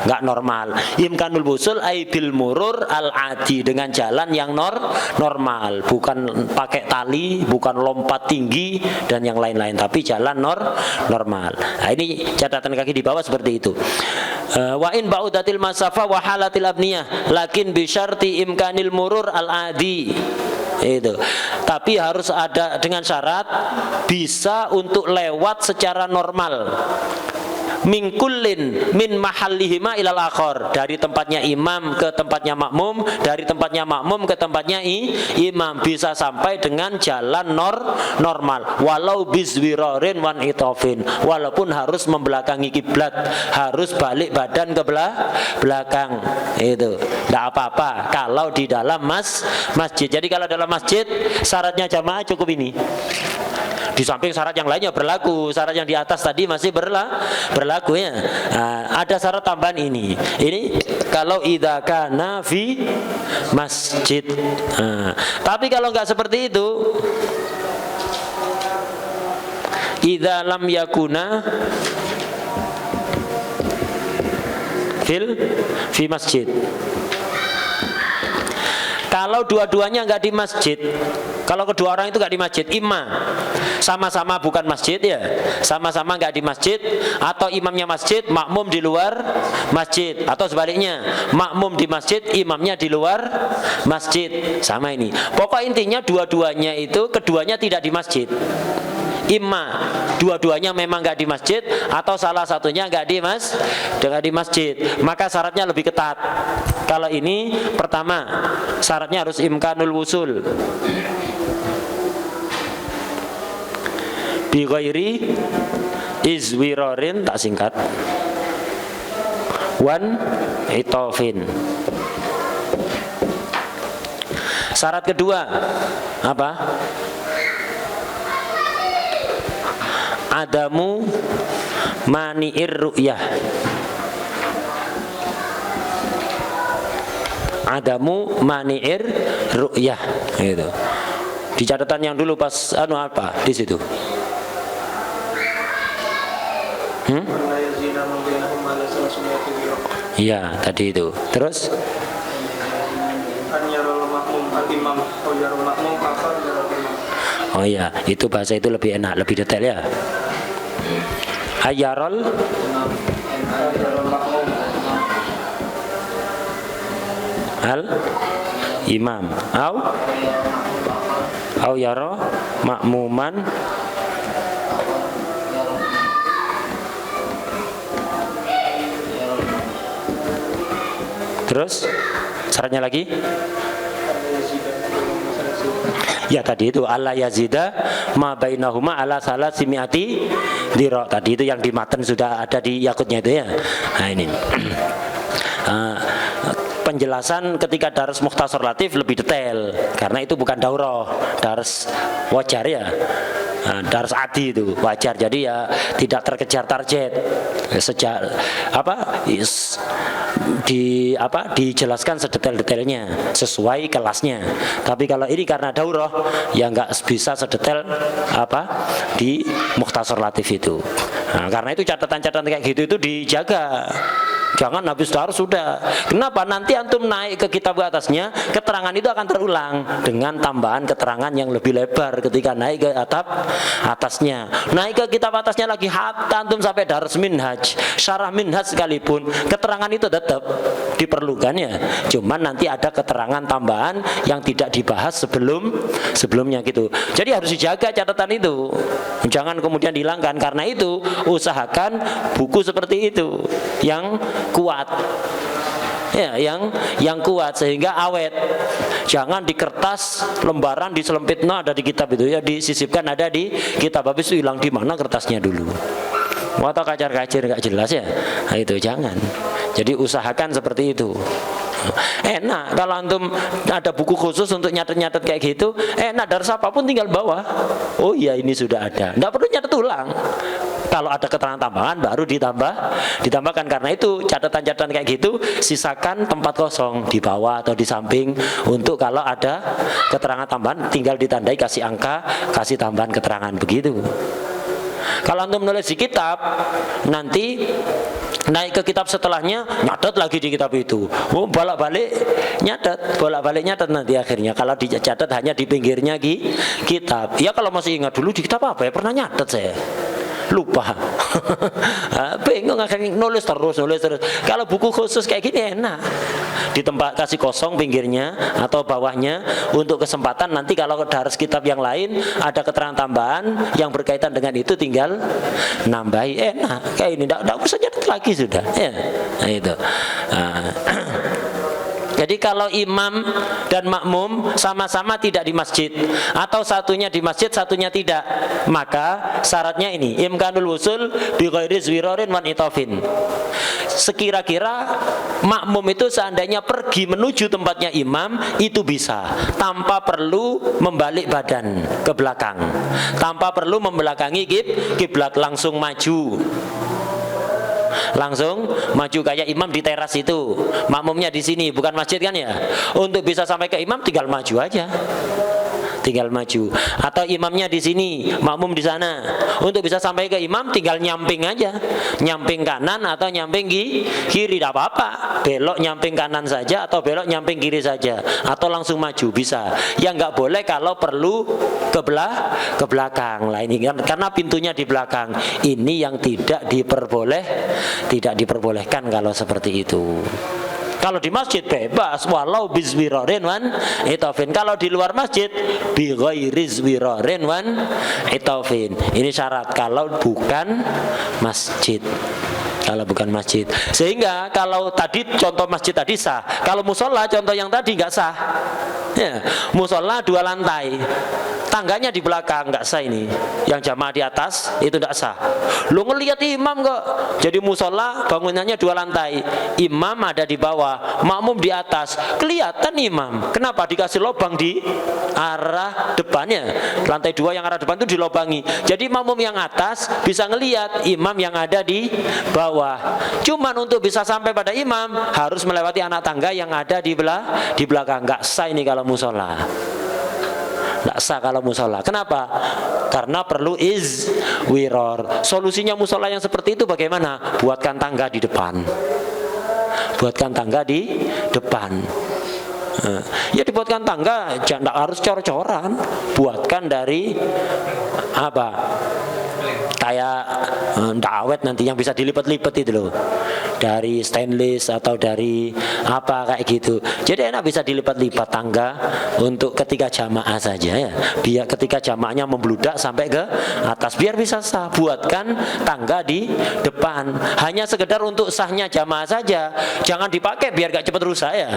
Enggak normal. Imkanul wusul ai bil murur al adi, dengan jalan yang normal, bukan pakai tali, bukan lompat tinggi dan yang lain-lain, tapi jalan normal. Nah, ini catatan kaki di bawah seperti itu. Wa in ba'udatil masafa wa halatil abniyah lakin bi syarti imkanil murur al adi. Itu. Tapi harus ada dengan syarat bisa untuk lewat secara normal. Mingkullin min mahallihima ilal akhor, dari tempatnya imam ke tempatnya makmum, dari tempatnya makmum ke tempatnya imam, bisa sampai dengan jalan normal, walau bizwirarin wan itofin, walaupun harus membelakangi kiblat, harus balik badan ke belakang. Itu tidak apa-apa kalau di dalam masjid. Jadi kalau dalam masjid syaratnya jamaah cukup ini. Di samping syarat yang lainnya berlaku, syarat yang di atas tadi masih berlaku ya. Nah, ada syarat tambahan ini. Ini kalau idza kana fi masjid. Tapi kalau nggak seperti itu, idza lam yakuna fi masjid. Kalau dua-duanya nggak di masjid, kalau kedua orang itu nggak di masjid, imam sama-sama bukan masjid ya, sama-sama nggak di masjid, atau imamnya masjid, makmum di luar masjid, atau sebaliknya, makmum di masjid, imamnya di luar masjid, sama ini. Pokok intinya dua-duanya itu, keduanya tidak di masjid. imma dua-duanya memang nggak di masjid atau salah satunya nggak di masjid, maka syaratnya lebih ketat. Kalau ini pertama syaratnya harus imkanul wusul bi ghairi izwirarin, tak singkat, wan itofin. Syarat kedua apa? Adamu mani'ir ru'yah. Adamu mani'ir ru'yah gitu. Di catatan yang dulu pas apa di situ? Iya, tadi itu. Terus oh iya, itu bahasa itu lebih enak, lebih detail ya. Ayarol al imam au yaro makmuman terus syaratnya lagi ya tadi itu alla yazida ma bainahuma ala salasimiati diro, tadi itu yang di matan sudah ada di yakutnya itu ya. Nah ini penjelasan ketika dars mukhtasar latif lebih detail karena itu bukan daurah, dars wajar ya. Dars adi itu wajar, jadi ya tidak terkejar target sejak dijelaskan sedetail-detailnya sesuai kelasnya. Tapi kalau ini karena daurah ya nggak bisa sedetail di mukhtasar latif itu. Nah, karena itu catatan-catatan kayak gitu itu dijaga. Jangan habis dars sudah. Kenapa? Nanti antum naik ke kitab atasnya, keterangan itu akan terulang dengan tambahan keterangan yang lebih lebar ketika naik ke atap atasnya. Naik ke kitab atasnya lagi, hatta antum sampai dars minhaj, syarah minhaj sekalipun, keterangan itu tetap diperlukan ya. Cuman nanti ada keterangan tambahan yang tidak dibahas sebelumnya gitu. Jadi harus dijaga catatan itu. Jangan kemudian dihilangkan. Karena itu usahakan buku seperti itu yang kuat ya, yang kuat sehingga awet. Jangan di kertas lembaran diselempitno ada di kitab itu ya, disisipkan ada di kitab, habis itu hilang di mana kertasnya dulu, atau kacar-kacir nggak jelas ya. Nah, itu jangan. Jadi usahakan seperti itu. Enak kalau antum ada buku khusus untuk nyatet-nyatet kayak gitu, enak, dars apapun tinggal bawa. Oh iya ini sudah ada, nggak perlu nyatet ulang. Kalau ada keterangan tambahan baru ditambahkan. Karena itu catatan-catatan kayak gitu sisakan tempat kosong di bawah atau di samping untuk kalau ada keterangan tambahan tinggal ditandai, kasih angka, kasih tambahan keterangan begitu. Kalau antum menulis di kitab, nanti naik ke kitab setelahnya nyatet lagi di kitab itu. Oh, bolak-balik nyatet nanti akhirnya. Kalau dicatat hanya di pinggirnya kitab. Ya kalau masih ingat dulu di kitab apa ya, pernah nyatet saya. Lupa. Bingung akhirnya nulis terus. Kalau buku khusus kayak gini enak, di tempat kasih kosong pinggirnya atau bawahnya untuk kesempatan nanti kalau dars kitab yang lain ada keterangan tambahan yang berkaitan dengan itu tinggal nambahi. Enak kayak ini, tidak usah nyatet lagi sudah ya. Nah itu. Jadi kalau imam dan makmum sama-sama tidak di masjid atau satunya di masjid satunya tidak, maka syaratnya ini imkanul wusul bi ghairi zwirarin wan itofin. Sekira-kira makmum itu seandainya pergi menuju tempatnya imam itu bisa tanpa perlu membalik badan ke belakang, tanpa perlu membelakangi kiblat, langsung maju kayak imam di teras itu, makmumnya di sini bukan masjid kan ya. Untuk bisa sampai ke imam tinggal maju aja, atau imamnya di sini, makmum di sana. Untuk bisa sampai ke imam tinggal nyamping aja, nyamping kanan atau nyamping kiri, tidak apa-apa. Belok nyamping kanan saja atau belok nyamping kiri saja, atau langsung maju bisa. Yang nggak boleh kalau perlu ke belakang. Lah ini kan karena pintunya di belakang. Ini yang tidak diperbolehkan kalau seperti itu. Kalau di masjid bebas, walau bizwirarin wan itofin. Kalau di luar masjid bi ghairi zwirarin wan itofin. Ini syarat kalau bukan masjid. Kalau bukan masjid. Sehingga kalau tadi contoh masjid tadi sah. Kalau musola contoh yang tadi nggak sah. Ya, musola 2 lantai. Tangganya di belakang nggak sah ini. Yang jamaah di atas itu nggak sah. Lu ngelihat imam kok. Jadi musola bangunannya 2 lantai. Imam ada di bawah, makmum di atas. Kelihatan imam. Kenapa dikasih lubang di arah depannya? Lantai 2 yang arah depan itu dilobangi. Jadi makmum yang atas bisa ngelihat imam yang ada di bawah. Cuman untuk bisa sampai pada imam harus melewati anak tangga yang ada di belakang. Nggak sah ini kalau musola. Nggak sah kalau musola. Kenapa? Karena perlu izwiror. Solusinya musola yang seperti itu bagaimana? Buatkan tangga di depan. Buatkan tangga di depan. Ya dibuatkan tangga, jangan harus cor-coran. Buatkan dari apa? Kayak ndak awet nanti yang bisa dilipat-lipat itu loh, dari stainless atau dari apa kayak gitu. Jadi enak bisa dilipat-lipat tangga untuk ketika jamaah saja ya. Biar ketika jamaahnya membludak sampai ke atas biar bisa sah. Buatkan tangga di depan. Hanya sekedar untuk sahnya jamaah saja. Jangan dipakai biar gak cepat rusak ya.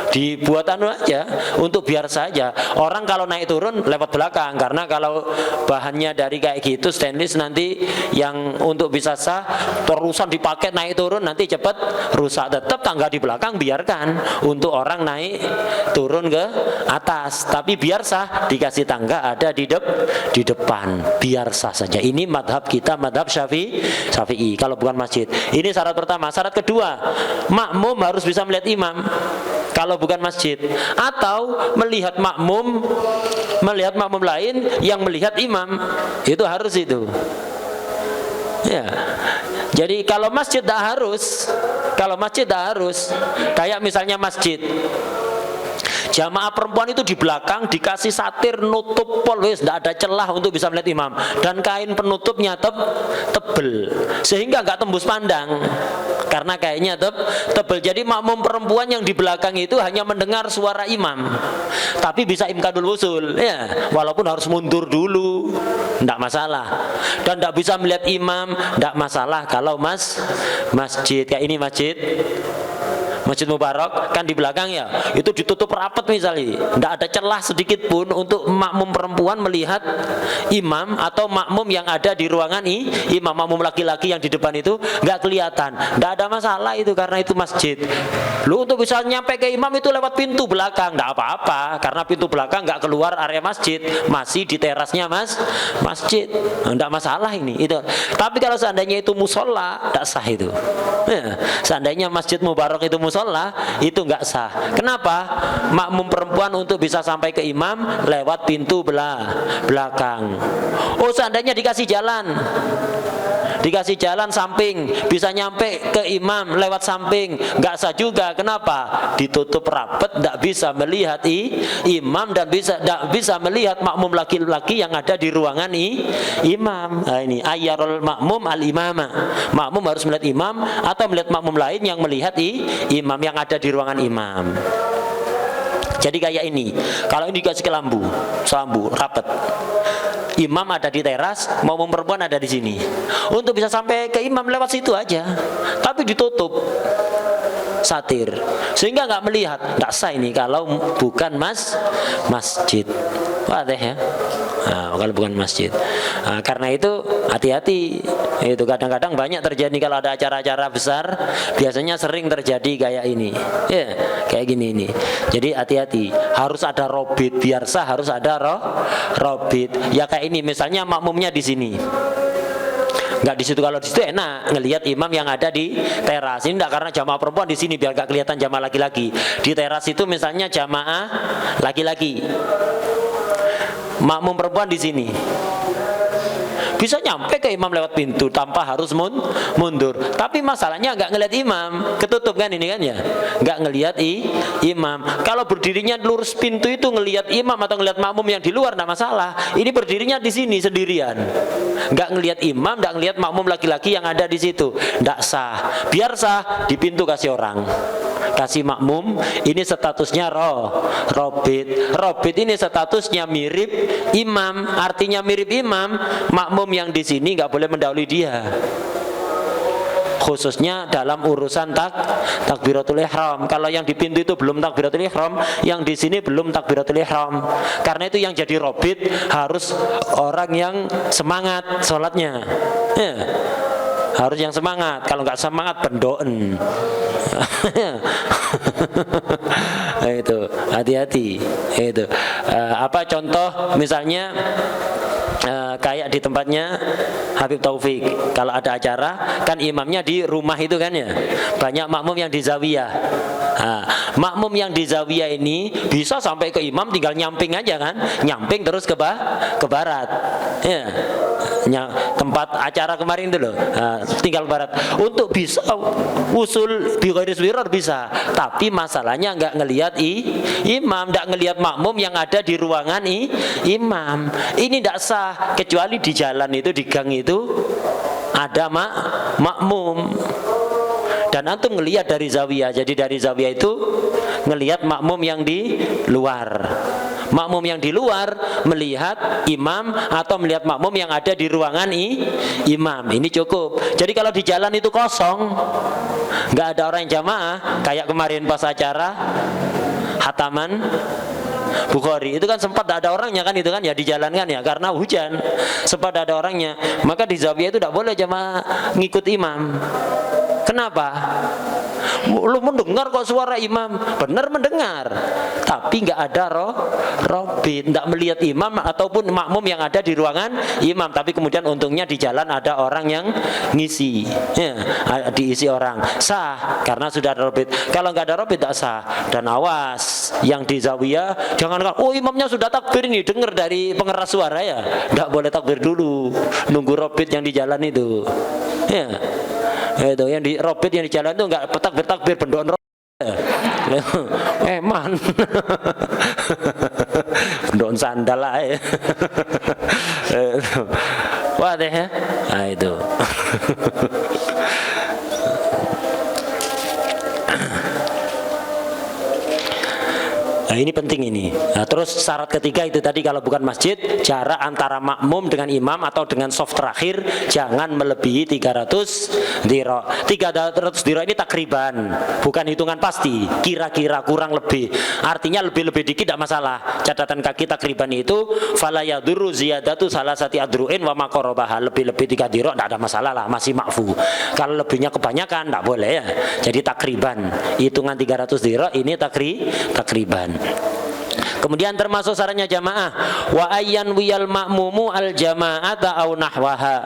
Dibuat anu aja untuk biar saja. Orang kalau naik turun lewat belakang, karena kalau bahannya dari kayak gitu stainless nanti yang untuk bisa sah terusan dipakai naik turun nanti cepat rusak. Tetap tangga di belakang biarkan untuk orang naik turun ke atas, tapi biar sah dikasih tangga ada di depan biar sah saja. Ini madhab kita, madhab Syafi'i kalau bukan masjid. Ini syarat pertama. Syarat kedua, makmum harus bisa melihat imam kalau bukan masjid, atau melihat makmum lain yang melihat imam, itu harus itu ya. Jadi kalau masjid tak harus, kayak misalnya masjid jamaah perempuan itu di belakang dikasih satir nutup pol, wis tidak ada celah untuk bisa melihat imam, dan kain penutupnya tebel sehingga nggak tembus pandang karena kainnya tebel. Jadi makmum perempuan yang di belakang itu hanya mendengar suara imam, tapi bisa imkadul wusul ya, walaupun harus mundur dulu tidak masalah, dan tidak bisa melihat imam tidak masalah. Kalau masjid kayak ini, Masjid Mubarak kan di belakang ya, itu ditutup rapat misalnya, tidak ada celah sedikit pun untuk makmum perempuan melihat imam atau makmum yang ada di ruangan imam. Makmum laki-laki yang di depan itu nggak kelihatan, tidak ada masalah itu karena itu masjid. Lu untuk bisa nyampe ke imam itu lewat pintu belakang, tidak apa-apa karena pintu belakang nggak keluar area masjid, masih di terasnya masjid, tidak masalah ini itu. Tapi kalau seandainya itu musola, tidak sah itu ya. Seandainya Masjid Mubarak itu musola, itu nggak sah. Kenapa? Makmum perempuan untuk bisa sampai ke imam lewat pintu belakang. Oh, seandainya dikasih jalan samping, bisa nyampe ke imam lewat samping, nggak sah juga. Kenapa? Ditutup rapat, nggak bisa melihat imam dan nggak bisa melihat makmum laki-laki yang ada di ruangan imam. Nah, ini ayyarul makmum al imama. Makmum harus melihat imam atau melihat makmum lain yang melihat imam yang ada di ruangan imam. Jadi kayak ini, kalau ini dikasih ke lampu rapat, imam ada di teras, makmum perempuan ada di sini. Untuk bisa sampai ke imam lewat situ aja, tapi ditutup satir sehingga nggak melihat. Nggak sah ini kalau bukan masjid. Wah deh ya. Nah, kalau bukan masjid. Nah, karena itu hati-hati. Itu kadang-kadang banyak terjadi kalau ada acara-acara besar, biasanya sering terjadi kayak ini. Ya, kayak gini ini. Jadi hati-hati. Harus ada robit, biar sah harus ada robit. Ya kayak ini misalnya makmumnya di sini. Nggak di situ, kalau di situ enak ngelihat imam yang ada di teras. Ini enggak, karena jamaah perempuan di sini biar nggak kelihatan jamaah laki-laki. Di teras itu misalnya jamaah laki-laki, makmum perempuan di sini. Bisa nyampe ke imam lewat pintu tanpa harus mundur. Tapi masalahnya nggak ngelihat imam, ketutup kan ini kan ya, nggak ngelihat imam. Kalau berdirinya lurus pintu itu ngelihat imam atau ngelihat makmum yang di luar nggak masalah. Ini berdirinya di sini sendirian, nggak ngelihat imam, nggak ngelihat makmum laki-laki yang ada di situ, nggak sah. Biar sah di pintu kasih orang. kasih makmum, ini statusnya robit. Robit ini statusnya mirip imam, artinya mirip imam. Makmum yang di sini nggak boleh mendahului dia, khususnya dalam urusan takbiratul ihram. Kalau yang di pintu itu belum takbiratul ihram, yang di sini belum takbiratul ihram. Karena itu yang jadi robit harus orang yang semangat sholatnya, ya. Harus yang semangat. Kalau nggak semangat pendoen. Itu hati-hati. Itu apa contoh misalnya kayak di tempatnya Habib Taufik, kalau ada acara kan imamnya di rumah itu kan ya, banyak makmum yang di zawiyah. Makmum yang di zawiyah ini bisa sampai ke imam tinggal nyamping aja kan, nyamping terus ke barat, ya. Tempat acara kemarin itu loh, tinggal barat. Untuk bisa usul bighairis wiror bisa, tapi masalahnya nggak ngelihat imam, nggak ngelihat makmum yang ada di ruangan imam. Ini tidak sah, kecuali di jalan itu, di gang itu ada makmum. Dan antum ngelihat dari zawiyah, jadi dari zawiyah itu ngelihat makmum yang di luar. Makmum yang di luar melihat imam atau melihat makmum yang ada di ruangan imam. Ini cukup. Jadi kalau di jalan itu kosong, nggak ada orang yang jamaah, kayak kemarin pas acara Hataman Bukhari itu kan sempat ada orangnya kan, itu kan ya di jalan kan ya, karena hujan sempat ada orangnya. Maka di zawiyah itu tidak boleh jamaah ngikut imam. Kenapa? Lu mendengar kok suara imam, benar mendengar, tapi nggak ada robit, nggak melihat imam ataupun makmum yang ada di ruangan imam. Tapi kemudian untungnya di jalan ada orang yang ngisi, ya, diisi orang, sah karena sudah ada robit. Kalau nggak ada robit tak sah. Dan awas yang di zawiyah, jangan kan, oh imamnya sudah takbir ini, dengar dari pengeras suara ya, nggak boleh takbir dulu, nunggu robit yang di jalan itu, ya. Itu yang di robit yang di jalan itu nggak takbir pendoan eman pendoan sandal lah ya. Wah deh ya, nah itu. Nah, ini penting ini. Nah, terus syarat ketiga itu tadi, kalau bukan masjid, jarak antara makmum dengan imam atau dengan soft terakhir jangan melebihi 300 dhira. 300 dhira ini takriban, bukan hitungan pasti, kira-kira kurang lebih. Artinya lebih-lebih dikit tidak masalah. Catatan kaki takriban itu fala yadurru ziyadatu salasati adru'in wa maqarabaha. Lebih-lebih 3 dhira tidak ada masalah lah, masih makfu. Kalau lebihnya kebanyakan tidak boleh ya. Jadi takriban, hitungan 300 dhira ini takriban. Kemudian termasuk syaratnya jamaah, wa ayyan wiyal makmumu al jama'ata au nahwaha.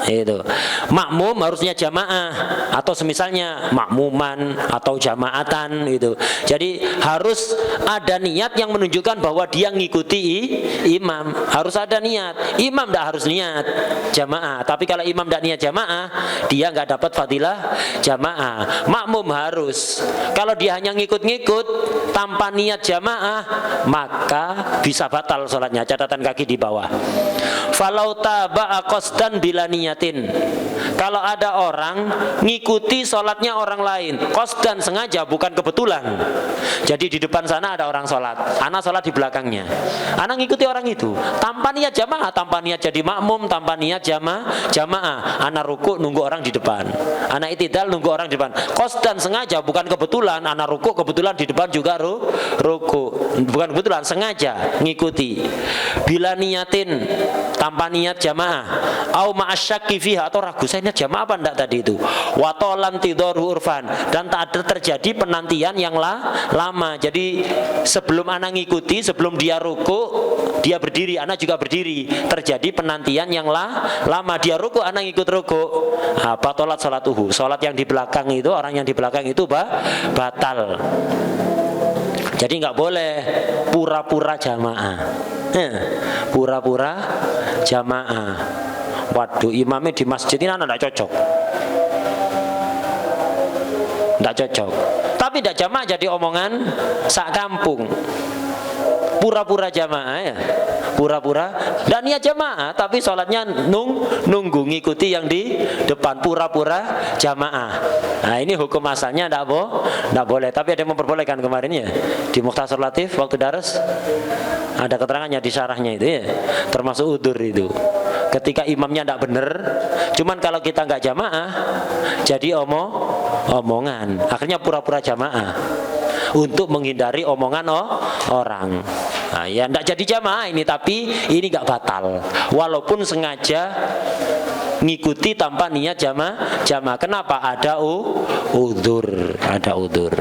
Itu. Makmum harusnya jamaah atau semisalnya makmuman atau jamaatan itu. Jadi harus ada niat yang menunjukkan bahwa dia ngikuti imam. Harus ada niat. Imam tidak harus niat jamaah. Tapi kalau imam tidak niat jamaah, dia nggak dapat fadilah jamaah. Makmum harus. Kalau dia hanya ngikut-ngikut tanpa niat jamaah, maka bisa batal sholatnya. Catatan kaki di bawah. Falau taba'a qasdan bila niyatin. Kalau ada orang ngikuti sholatnya orang lain, qasdan sengaja, bukan kebetulan. Jadi di depan sana ada orang sholat, ana sholat di belakangnya, ana ngikuti orang itu tanpa niat jamaah, tanpa niat jadi makmum, tanpa niat jamaah. Ana ruku nunggu orang di depan, ana itidal nunggu orang di depan. Qasdan sengaja, bukan kebetulan. Ana ruku kebetulan di depan juga ruku, bukan kebetulan, sengaja ngikuti. Bila niatin, tanpa niat jamaah, au ma'asyaki fiha, atau ragu saya niat jamaah apa enggak tadi itu, watolan tidorhu urfan, dan tak ada terjadi penantian yang lama. Jadi sebelum anak ngikuti, sebelum dia ruku, dia berdiri, anak juga berdiri, terjadi penantian yang lama. Dia ruku, anak ngikut ruku, batolat sholatuhu. Sholat yang di belakang itu, orang yang di belakang itu batal. Jadi nggak boleh pura-pura jamaah, pura-pura jamaah. Waduh, imamnya di masjid ini anak tidak cocok, tidak cocok. Tapi tidak jamaah jadi omongan sak kampung. pura-pura jamaah ya, pura-pura dan niat jamaah tapi sholatnya nunggu ngikuti yang di depan, pura-pura jamaah. Nah ini hukum asalnya tidak boleh, tapi ada yang memperbolehkan kemarin ya di Mukhtasar Latif waktu daras ada keterangannya di syarahnya itu ya, termasuk udzur itu ketika imamnya tidak benar. Cuman kalau kita nggak jamaah jadi omongan, akhirnya pura-pura jamaah untuk menghindari omongan orang. Nah, ya tidak jadi jamaah ini, tapi ini nggak batal walaupun sengaja ngikuti tanpa niat jamaah. Kenapa? Ada udzur, ada udzur.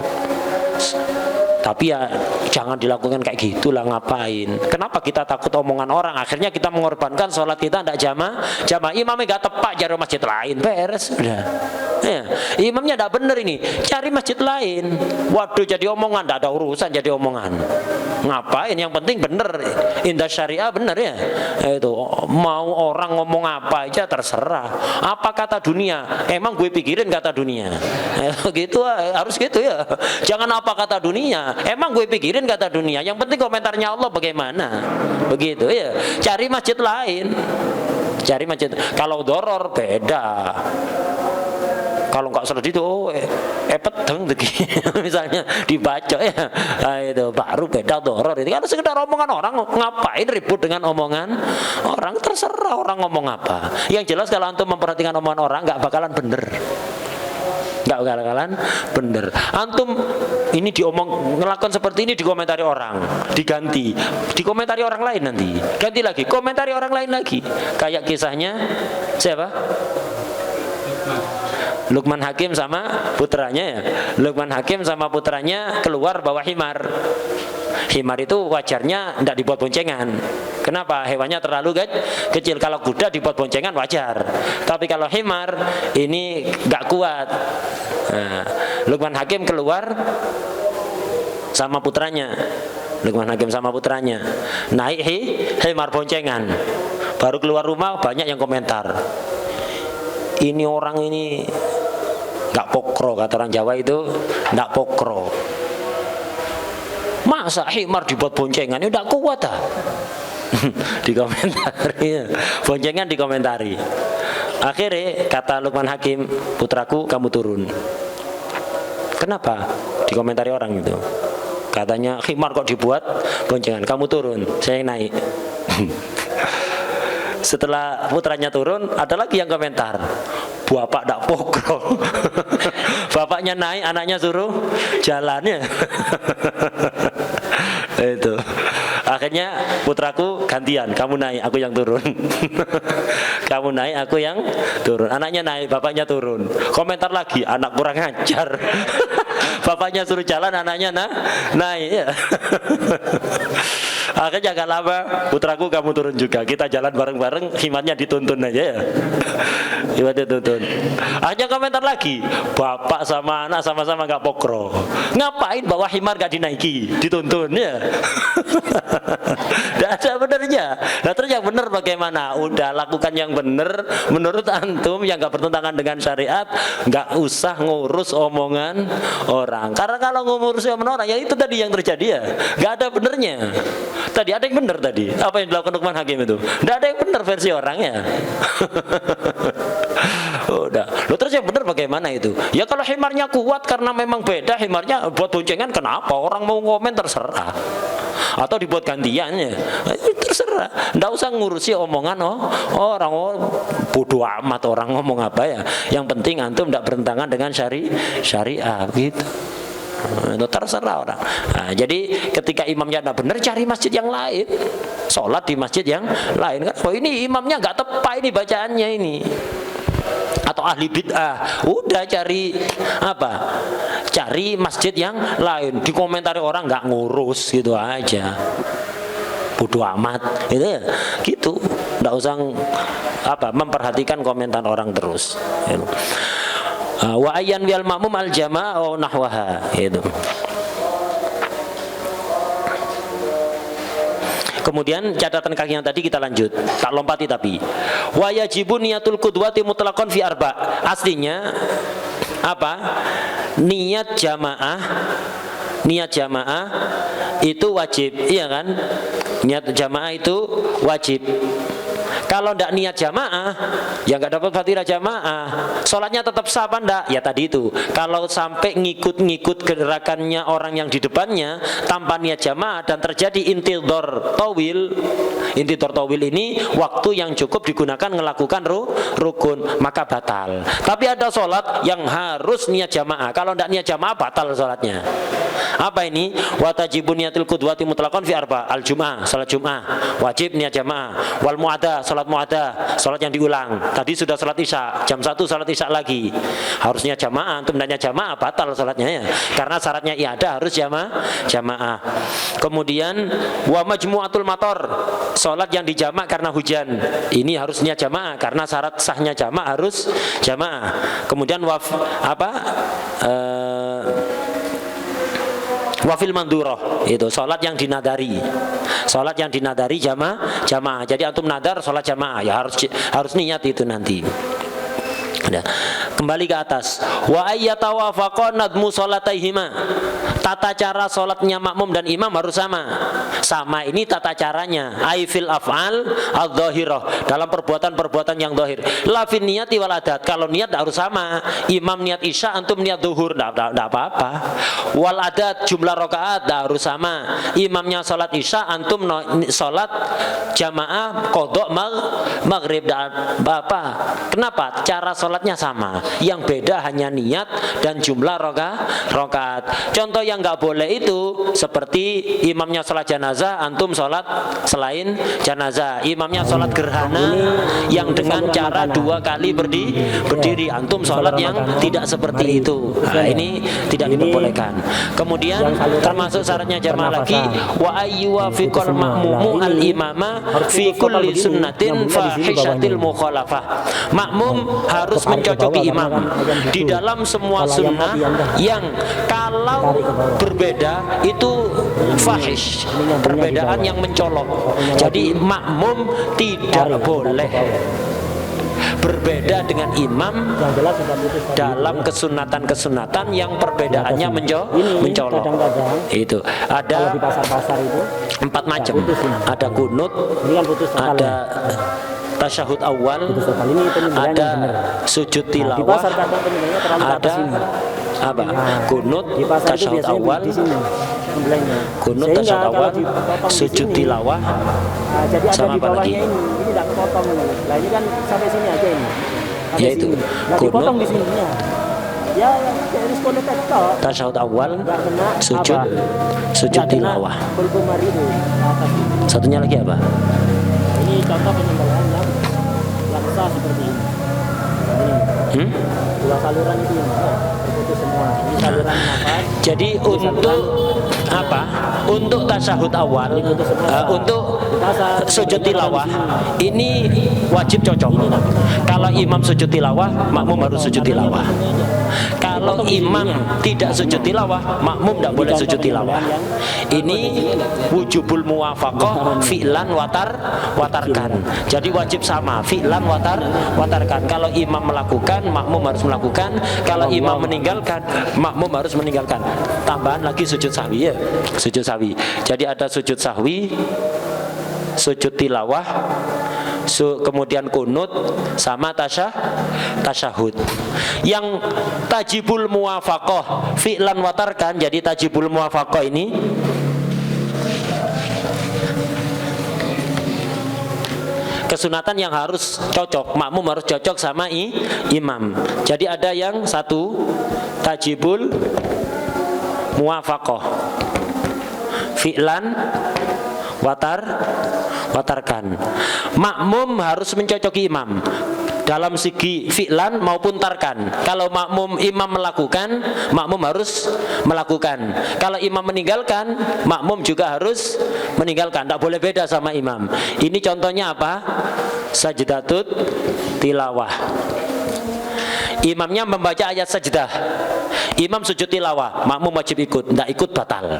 Tapi ya jangan dilakukan kayak gitulah, ngapain? Kenapa kita takut omongan orang? Akhirnya kita mengorbankan sholat kita tidak jamaah. Imamnya nggak tepat, cari masjid lain, beres udah. Ya, imamnya tidak benar ini, cari masjid lain. Waduh, jadi omongan, tidak ada urusan jadi omongan. Ngapain? Yang penting benar. Indah syariah benar ya. Itu mau orang ngomong apa aja terserah. Apa kata dunia? Emang gue pikirin kata dunia? Gitu harus gitu ya. Jangan apa kata dunia. Emang gue pikirin kata dunia. Yang penting komentarnya Allah bagaimana. Begitu ya. Cari masjid lain. Cari masjid. Kalau doror beda. Kalau nggak sedih itu pedeng misalnya dibaca ya, nah, itu baru beda doror. Itu kan sekedar omongan orang, ngapain ribut dengan omongan orang? Terserah orang ngomong apa. Yang jelas kalau antum memperhatikan omongan orang nggak bakalan bener, nggak bakalan bener. Antum ini ngelakukan seperti ini dikomentari orang, diganti, dikomentari orang lain nanti, ganti lagi, komentari orang lain lagi. Kayak kisahnya siapa? Luqman Hakim sama putranya ya. Luqman Hakim sama putranya keluar bawa himar. Himar itu wajarnya tidak dibuat boncengan. Kenapa? Hewannya terlalu kecil. Kalau kuda dibuat boncengan wajar. Tapi kalau himar ini nggak kuat. Nah, Luqman Hakim keluar sama putranya. Luqman Hakim sama putranya naik himar boncengan. Baru keluar rumah banyak yang komentar. Ini orang ini nggak pokro, kata orang Jawa itu nggak pokro. Masa himar dibuat boncengan? Ini nggak kuat ah. Dikomentari, boncengan dikomentari. Akhirnya kata Luqman Hakim, putraku kamu turun. Kenapa? Dikomentari orang itu. Katanya himar kok dibuat boncengan, kamu turun, saya yang naik. Setelah putranya turun, ada lagi yang komentar, bapak dak pokro. Bapaknya naik, anaknya suruh jalannya. Itu. Akhirnya putraku gantian, kamu naik, aku yang turun. Kamu naik, aku yang turun. Anaknya naik, bapaknya turun. Komentar lagi, anak kurang ajar. Bapaknya suruh jalan, anaknya naik ya. Akhirnya agak lama, putraku kamu turun juga, kita jalan bareng-bareng, himarnya dituntun aja ya. Himarnya dituntun. Akhirnya komentar lagi, bapak sama anak sama-sama gak pokro, ngapain bawa himar gak dinaiki, dituntun ya. Tidak ada benernya. Nah terus yang bener bagaimana? Udah lakukan yang bener menurut antum yang gak bertentangan dengan syariat. Gak usah ngurus omongan orang. Karena kalau ngurus omongan orang, ya itu tadi yang terjadi ya, gak ada benernya. Tadi ada yang benar tadi. Apa yang dilakukan Luqman Hakim itu? Tidak ada yang benar versi orangnya. Udah. Loh, terus yang benar bagaimana itu? Ya kalau himarnya kuat karena memang beda himarnya buat boncengan, kenapa? Orang mau komen terserah. Atau dibuat gantiannya, terserah. Tidak usah ngurusi omongan orang. Bodoh amat orang ngomong apa ya. Yang penting antum tidak bertentangan dengan syariah gitu. Itu terserah orang. Nah, jadi ketika imamnya tidak benar, cari masjid yang lain, sholat di masjid yang lain kan. Oh ini imamnya nggak tepat ini bacaannya ini. Atau ahli bid'ah, udah cari apa? Cari masjid yang lain. Dikomentari orang nggak ngurus gitu aja. Bodoh amat, gitu ya. Gitu. Nggak usah memperhatikan komentar orang terus. Gitu. Wa ayyan wal ma'mum al jamaah wa nahwaha itu. Kemudian catatan kaki yang tadi kita lanjut, tak lompati tapi. Wa yajibu niyatul qudwati mutlaqan fi arba. Aslinya apa? Niat jamaah itu wajib, iya kan? Niat jamaah itu wajib. Kalau tidak niat jamaah, ya nggak dapat fadilah jamaah. Sholatnya tetap sah apa enggak? Ya tadi itu. Kalau sampai ngikut-ngikut gerakannya orang yang di depannya tanpa niat jamaah dan terjadi intidhar tawil. Intidhar tawil ini waktu yang cukup digunakan melakukan rukun, maka batal. Tapi ada sholat yang harus niat jamaah. Kalau tidak niat jamaah batal sholatnya. Apa ini? Wa tajibu niyatul qudwati mutlaqan fi arba. Al-jum'ah, salat Jum'ah, wajib niat jamaah. Wal mu'adah, salat mu'adah, salat yang diulang. Tadi sudah salat Isya, jam 1 salat Isya lagi. Harusnya jamaah, antum tidak niat jamaah batal salatnya ya. Karena syaratnya i'adah harus jamaah. Kemudian wa majmu'atul matar, salat yang dijamak karena hujan. Ini harus niat jamaah karena syarat sahnya jamaah harus jamaah. Kemudian wafil mandurah itu salat yang dinadari. Salat yang dinadari jamaah. Jadi antum nadar salat jamaah ya harus niat itu nanti. Udah. Kembali ke atas. Wa ayyatawafaqa nadmu salataihima. Tata cara salatnya makmum dan imam harus sama. Sama ini tata caranya. Ai fil af'al adz-dzahirah, dalam perbuatan-perbuatan yang zahir. La fin niyati wal adat. Kalau niat harus sama. Imam niat Isya, antum niat zuhur, enggak apa-apa. Wal adat jumlah rakaat harus sama. Imamnya salat Isya, antum salat jamaah qadha maghrib, enggak apa-apa. Kenapa? Cara salatnya sama. Yang beda hanya niat dan jumlah rakaat. Contoh yang nggak boleh itu seperti imamnya salat jenazah, antum salat selain jenazah. Imamnya salat gerhana yang dengan cara 2 kali berdiri, antum salat yang tidak seperti itu. Nah, ini tidak diperbolehkan. Kemudian termasuk syaratnya jamaah lagi wa ayyuwafiqal ma'mumu al-imama fi kulli sunnatin fahishatil mukhalafah. Makmum harus mencocoki imam di dalam semua sunnah yang kalau berbeda itu fahish, perbedaan yang mencolok. Jadi makmum tidak boleh berbeda dengan imam dalam kesunatan-kesunatan yang perbedaannya mencolok. Itu ada 4 macam. Ada kunut, ada tasyahud awal, ada sujud tilawah, ada apa? Kunut, tasyahud awal, kunut, tasyahud awal, sujud tilawah, sama apa lagi? Nah ini kan sampai sini aja ini. Yaitu kunut, tasyahud awal, sujud tilawah. Satunya lagi apa? Ini contoh penyembelihan yang sah seperti ini. Dua saluran itu yang terputus semua. Ini saluran nafas. Jadi untuk apa? Untuk tasyahud awal, untuk sujud tilawah ini wajib cocok. Kalau imam sujud tilawah, makmum harus sujud tilawah. Kalau imam tidak sujud tilawah, makmum tidak boleh sujud tilawah. Ini wujubul muwafaqah fi'lan watarkan. Jadi wajib sama, fi'lan watarkan. Kalau imam melakukan, makmum harus melakukan. Kalau imam meninggalkan, makmum harus meninggalkan. Tambahan lagi sujud sahwi ya. Sujud sahwi. Jadi ada sujud sahwi, sujud tilawah, kemudian kunut sama tasyahud. Yang tajibul muwafaqah fi'lan watarkan. Jadi tajibul muwafaqah ini kesunatan yang harus cocok, makmum harus cocok sama imam. Jadi ada yang satu tajibul muwafaqah fi'lan watarkan. Makmum harus mencocoki imam dalam segi fi'lan maupun tarkan. Kalau imam melakukan, makmum harus melakukan. Kalau imam meninggalkan, makmum juga harus meninggalkan. Tak boleh beda sama imam. Ini contohnya apa? Sajdatut tilawah. Imamnya membaca ayat sajdah, imam sujud tilawah, makmum wajib ikut. Tidak ikut batal.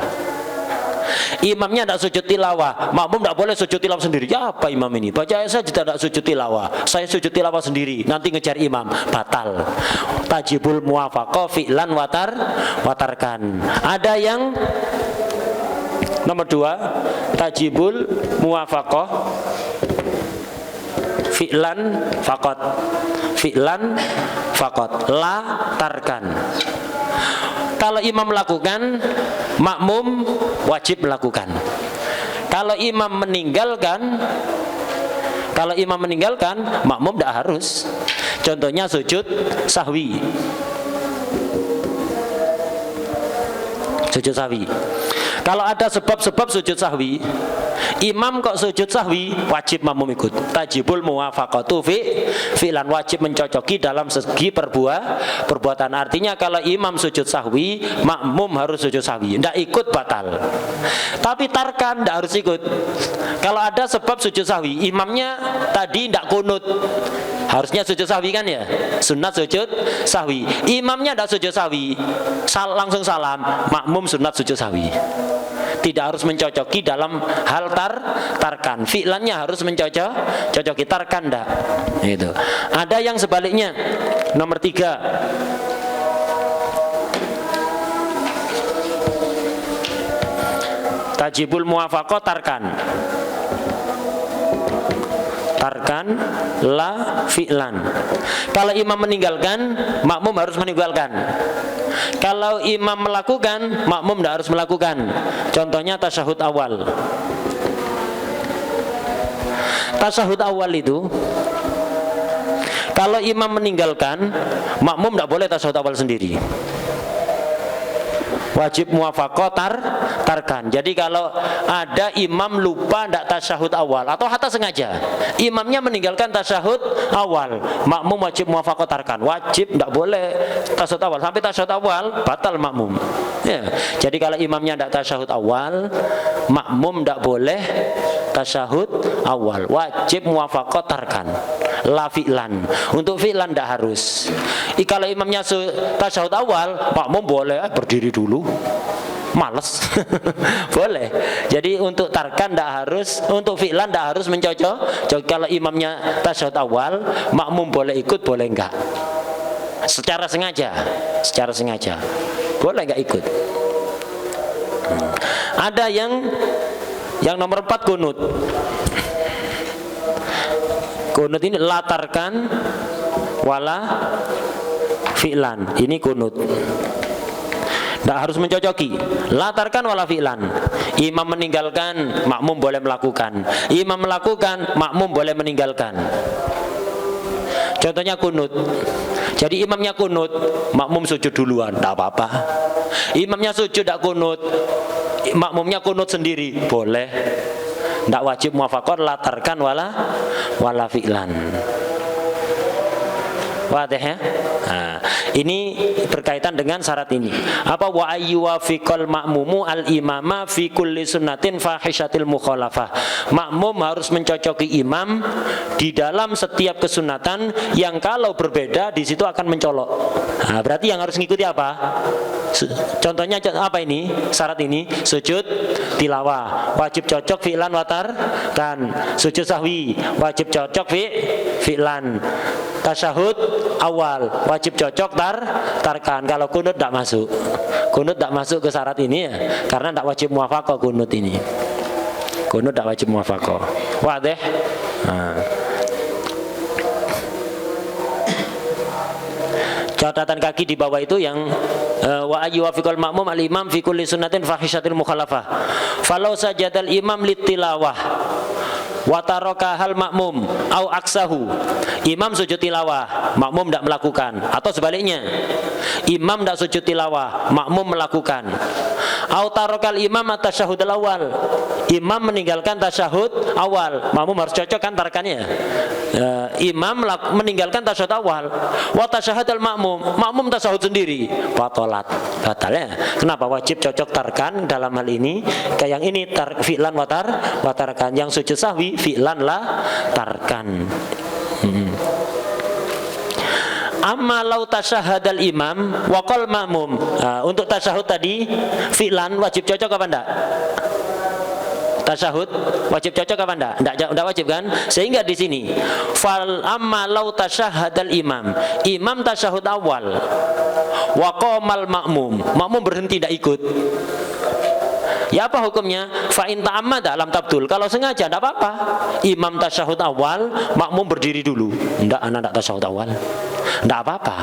Imamnya tidak sujud tilawah, makmum tidak boleh sujud tilawah sendiri. Ya apa imam ini? Baca ayat saja tidak sujud tilawah, saya sujud tilawah sendiri, nanti ngejar imam, batal. Tajibul muwafaqah fi'lan watarkan. Ada yang Nomor 2, tajibul muwafaqah fi'lan faqat. Fi'lan faqat, la tarkan. Kalau imam melakukan, makmum wajib melakukan. Kalau imam meninggalkan, makmum tidak harus. Contohnya sujud sahwi. Sujud sahwi. Kalau ada sebab-sebab sujud sahwi, imam kok sujud sahwi, wajib makmum ikut. Tajibul muwafaqatu fi'lan, wajib mencocoki dalam segi perbuatan. Artinya kalau imam sujud sahwi, makmum harus sujud sahwi. Tidak ikut batal. Tapi tarkan tidak harus ikut. Kalau ada sebab sujud sahwi, imamnya tadi tidak kunut, harusnya sujud sahwi kan ya, sunat sujud sahwi. Imamnya tidak sujud sahwi, langsung salam, makmum sunat sujud sahwi. Tidak harus mencocoki dalam hal tarkan. Fi'lannya harus mencocoki, tarkan enggak. Itu. Ada yang sebaliknya. Nomor 3. Tajibul muwafaqah tarkan. Tarkan la fi'lan. Kalau imam meninggalkan, makmum harus meninggalkan. Kalau imam melakukan, makmum tidak harus melakukan. Contohnya tasyahud awal. Tasyahud awal itu, kalau imam meninggalkan, makmum tidak boleh tasyahud awal sendiri. Wajib muwafaqah tarkan. Jadi kalau ada imam lupa tidak tasyahud awal atau hatta sengaja, imamnya meninggalkan tasyahud awal, makmum wajib muwafaqah tarkan. Wajib, tidak boleh tasyahud awal. Sampai tasyahud awal batal makmum. Ya. Jadi kalau imamnya tidak tasyahud awal, makmum tidak boleh tasyahud awal. Wajib muwafaqah tarkan. La fi'lan. Untuk fi'lan tidak harus. Kalau imamnya tasyahud awal, makmum boleh berdiri dulu. Males. Boleh. Jadi untuk tarkan tidak harus, untuk fi'lan tidak harus mencocok. Kalau imamnya tasyahud awal, makmum boleh ikut, boleh enggak. Secara sengaja. Boleh enggak ikut. Ada yang nomor 4 kunut. Kunut ini latarkan wala fi'lan. Ini kunut. Tidak harus mencocoki. Latarkan wala fi'lan. Imam meninggalkan, makmum boleh melakukan. Imam melakukan, makmum boleh meninggalkan. Contohnya kunut. Jadi imamnya kunut, makmum sujud duluan, tidak apa-apa. Imamnya sujud tidak kunut, makmumnya kunut sendiri, boleh. Tidak wajib muwafaqah latarkan wala fi'lan. Wadah ya? Nah, ini berkaitan dengan syarat ini. Apa wa ayyuwafiqal ma'mumu al-imama fi kulli sunnatin fahishatil mukhalafah. Makmum harus mencocoki imam di dalam setiap kesunatan yang kalau berbeda di situ akan mencolok. Nah, berarti yang harus mengikuti apa? Contohnya apa ini? Syarat ini sujud tilawah wajib cocok fi'lan watar kan. Sujud sahwi wajib cocok fi'lan. Tasyahud awal wajib cocok tarkan. Kalau kunut tidak masuk. Kunut tidak masuk ke syarat ini ya, karena tidak wajib muwafaqah kunut ini. Kunut tidak wajib muwafaqah. Wadah? Nah. Catatan kaki di bawah itu yang wa ayyuwafiqal ma'mum al-imam fi kulli sunnatin fahishatil mukhalafah. Falau sajadal imam litilawah wa tarakahal makmum au aksahu. Imam sujud tilawah, makmum tidak melakukan, atau sebaliknya. Imam tidak sujud tilawah, makmum melakukan. Au tarakal imam at-tasyahhudul awal. Imam meninggalkan tasyahud awal, makmum harus cocok kan tarkannya. Imam meninggalkan tasyahud awal, wa tasyahhadul makmum tasyahud sendiri, batal ya. Kenapa wajib cocok tarkan dalam hal ini? Kayak yang ini fi'lan watarkan, yang sujud sahwi fi'lan la tarkan. Amma lau tasyahadal imam wa qal ma'mum. Untuk tasyahud tadi fi'lan wajib cocok apa enggak? Tasyahud wajib cocok apa enggak? Enggak wajib kan? Sehingga di sini fal amma lau tasyahadal imam tasyahud awal wa qamal makmum berhenti tidak ikut. Ya apa hukumnya? Fa in ta'ammada lam tabtul. Kalau sengaja tidak apa-apa. Imam tasyahud awal, makmum berdiri dulu. Enggak, anak tidak tasyahud awal. Enggak apa-apa.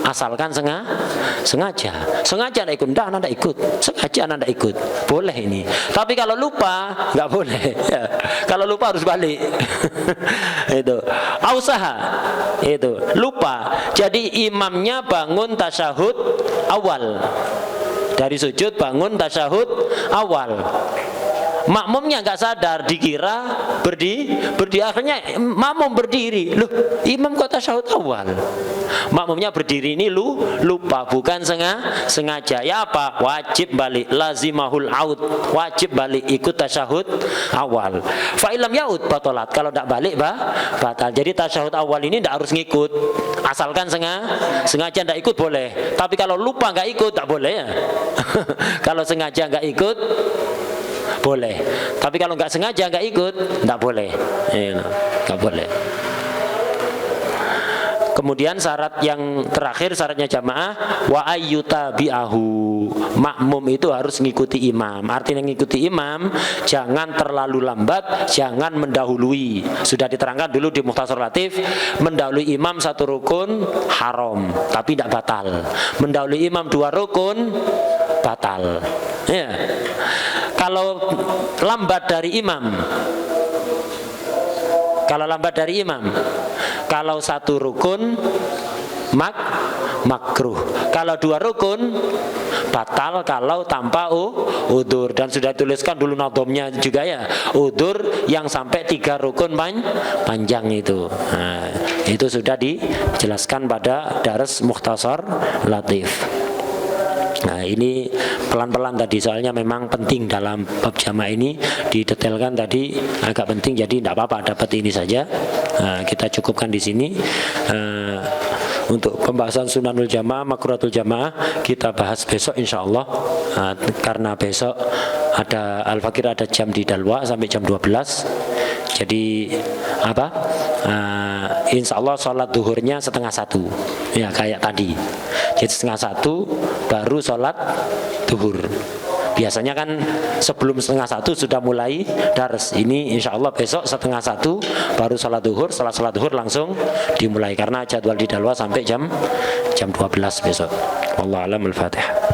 Asalkan sengaja. Sengaja anak ikut, enggak, anak tidak ikut. Sengaja anak tidak ikut. Boleh ini. Tapi kalau lupa, enggak boleh. Ya. Kalau lupa harus balik. Itu. Ausaha. Itu. Lupa. Jadi imamnya bangun tasyahud awal. Dari sujud bangun tasyahud awal. Makmumnya nggak sadar, dikira berdiri, akhirnya makmum berdiri. Loh, imam kok tasyahud awal? Makmumnya berdiri ini lupa, bukan sengaja. Ya apa? Wajib balik, lazimahul aud, wajib balik ikut tasyahud awal. Fa ilam yaud batalat, kalau tidak balik batal. Jadi tasyahud awal ini tidak harus ngikut, asalkan sengaja tidak ikut boleh. Tapi kalau lupa nggak ikut tak boleh ya. Kalau sengaja nggak ikut boleh, tapi kalau nggak sengaja nggak ikut nggak boleh, nggak boleh. Kemudian syarat yang terakhir, syaratnya jamaah, wa ayyutabi'ahu, makmum itu harus ngikuti imam. Artinya ngikuti imam, jangan terlalu lambat, jangan mendahului. Sudah diterangkan dulu di Mukhtasar Latif, mendahului imam satu rukun haram, tapi tidak batal. Mendahului imam dua rukun batal. Ya. Kalau lambat dari imam, kalau satu rukun makruh, kalau dua rukun batal kalau tanpa udur. Dan sudah tuliskan dulu nadhomnya juga ya, udur yang sampai 3 rukun panjang itu. Nah, itu sudah dijelaskan pada Dars Mukhtasar Latif. Nah, ini pelan-pelan tadi, soalnya memang penting dalam bab jamaah ini didetailkan tadi, agak penting, jadi tidak apa-apa dapat ini saja. Nah, kita cukupkan di sini. Untuk pembahasan sunanul jamaah, makruhatul jamaah kita bahas besok insyaallah. Karena besok ada Al-Fakir, ada jam di Dalwa sampai jam 12. Jadi apa? Insya Allah sholat duhurnya 12:30 ya kayak tadi. Jadi 12:30 baru sholat duhur. Biasanya kan sebelum 12:30 sudah mulai dars. Ini insya Allah besok 12:30 baru sholat duhur. Setelah sholat duhur langsung dimulai karena jadwal di Dalwa sampai jam 12 besok. Wallahu a'lam. Al-Fatihah.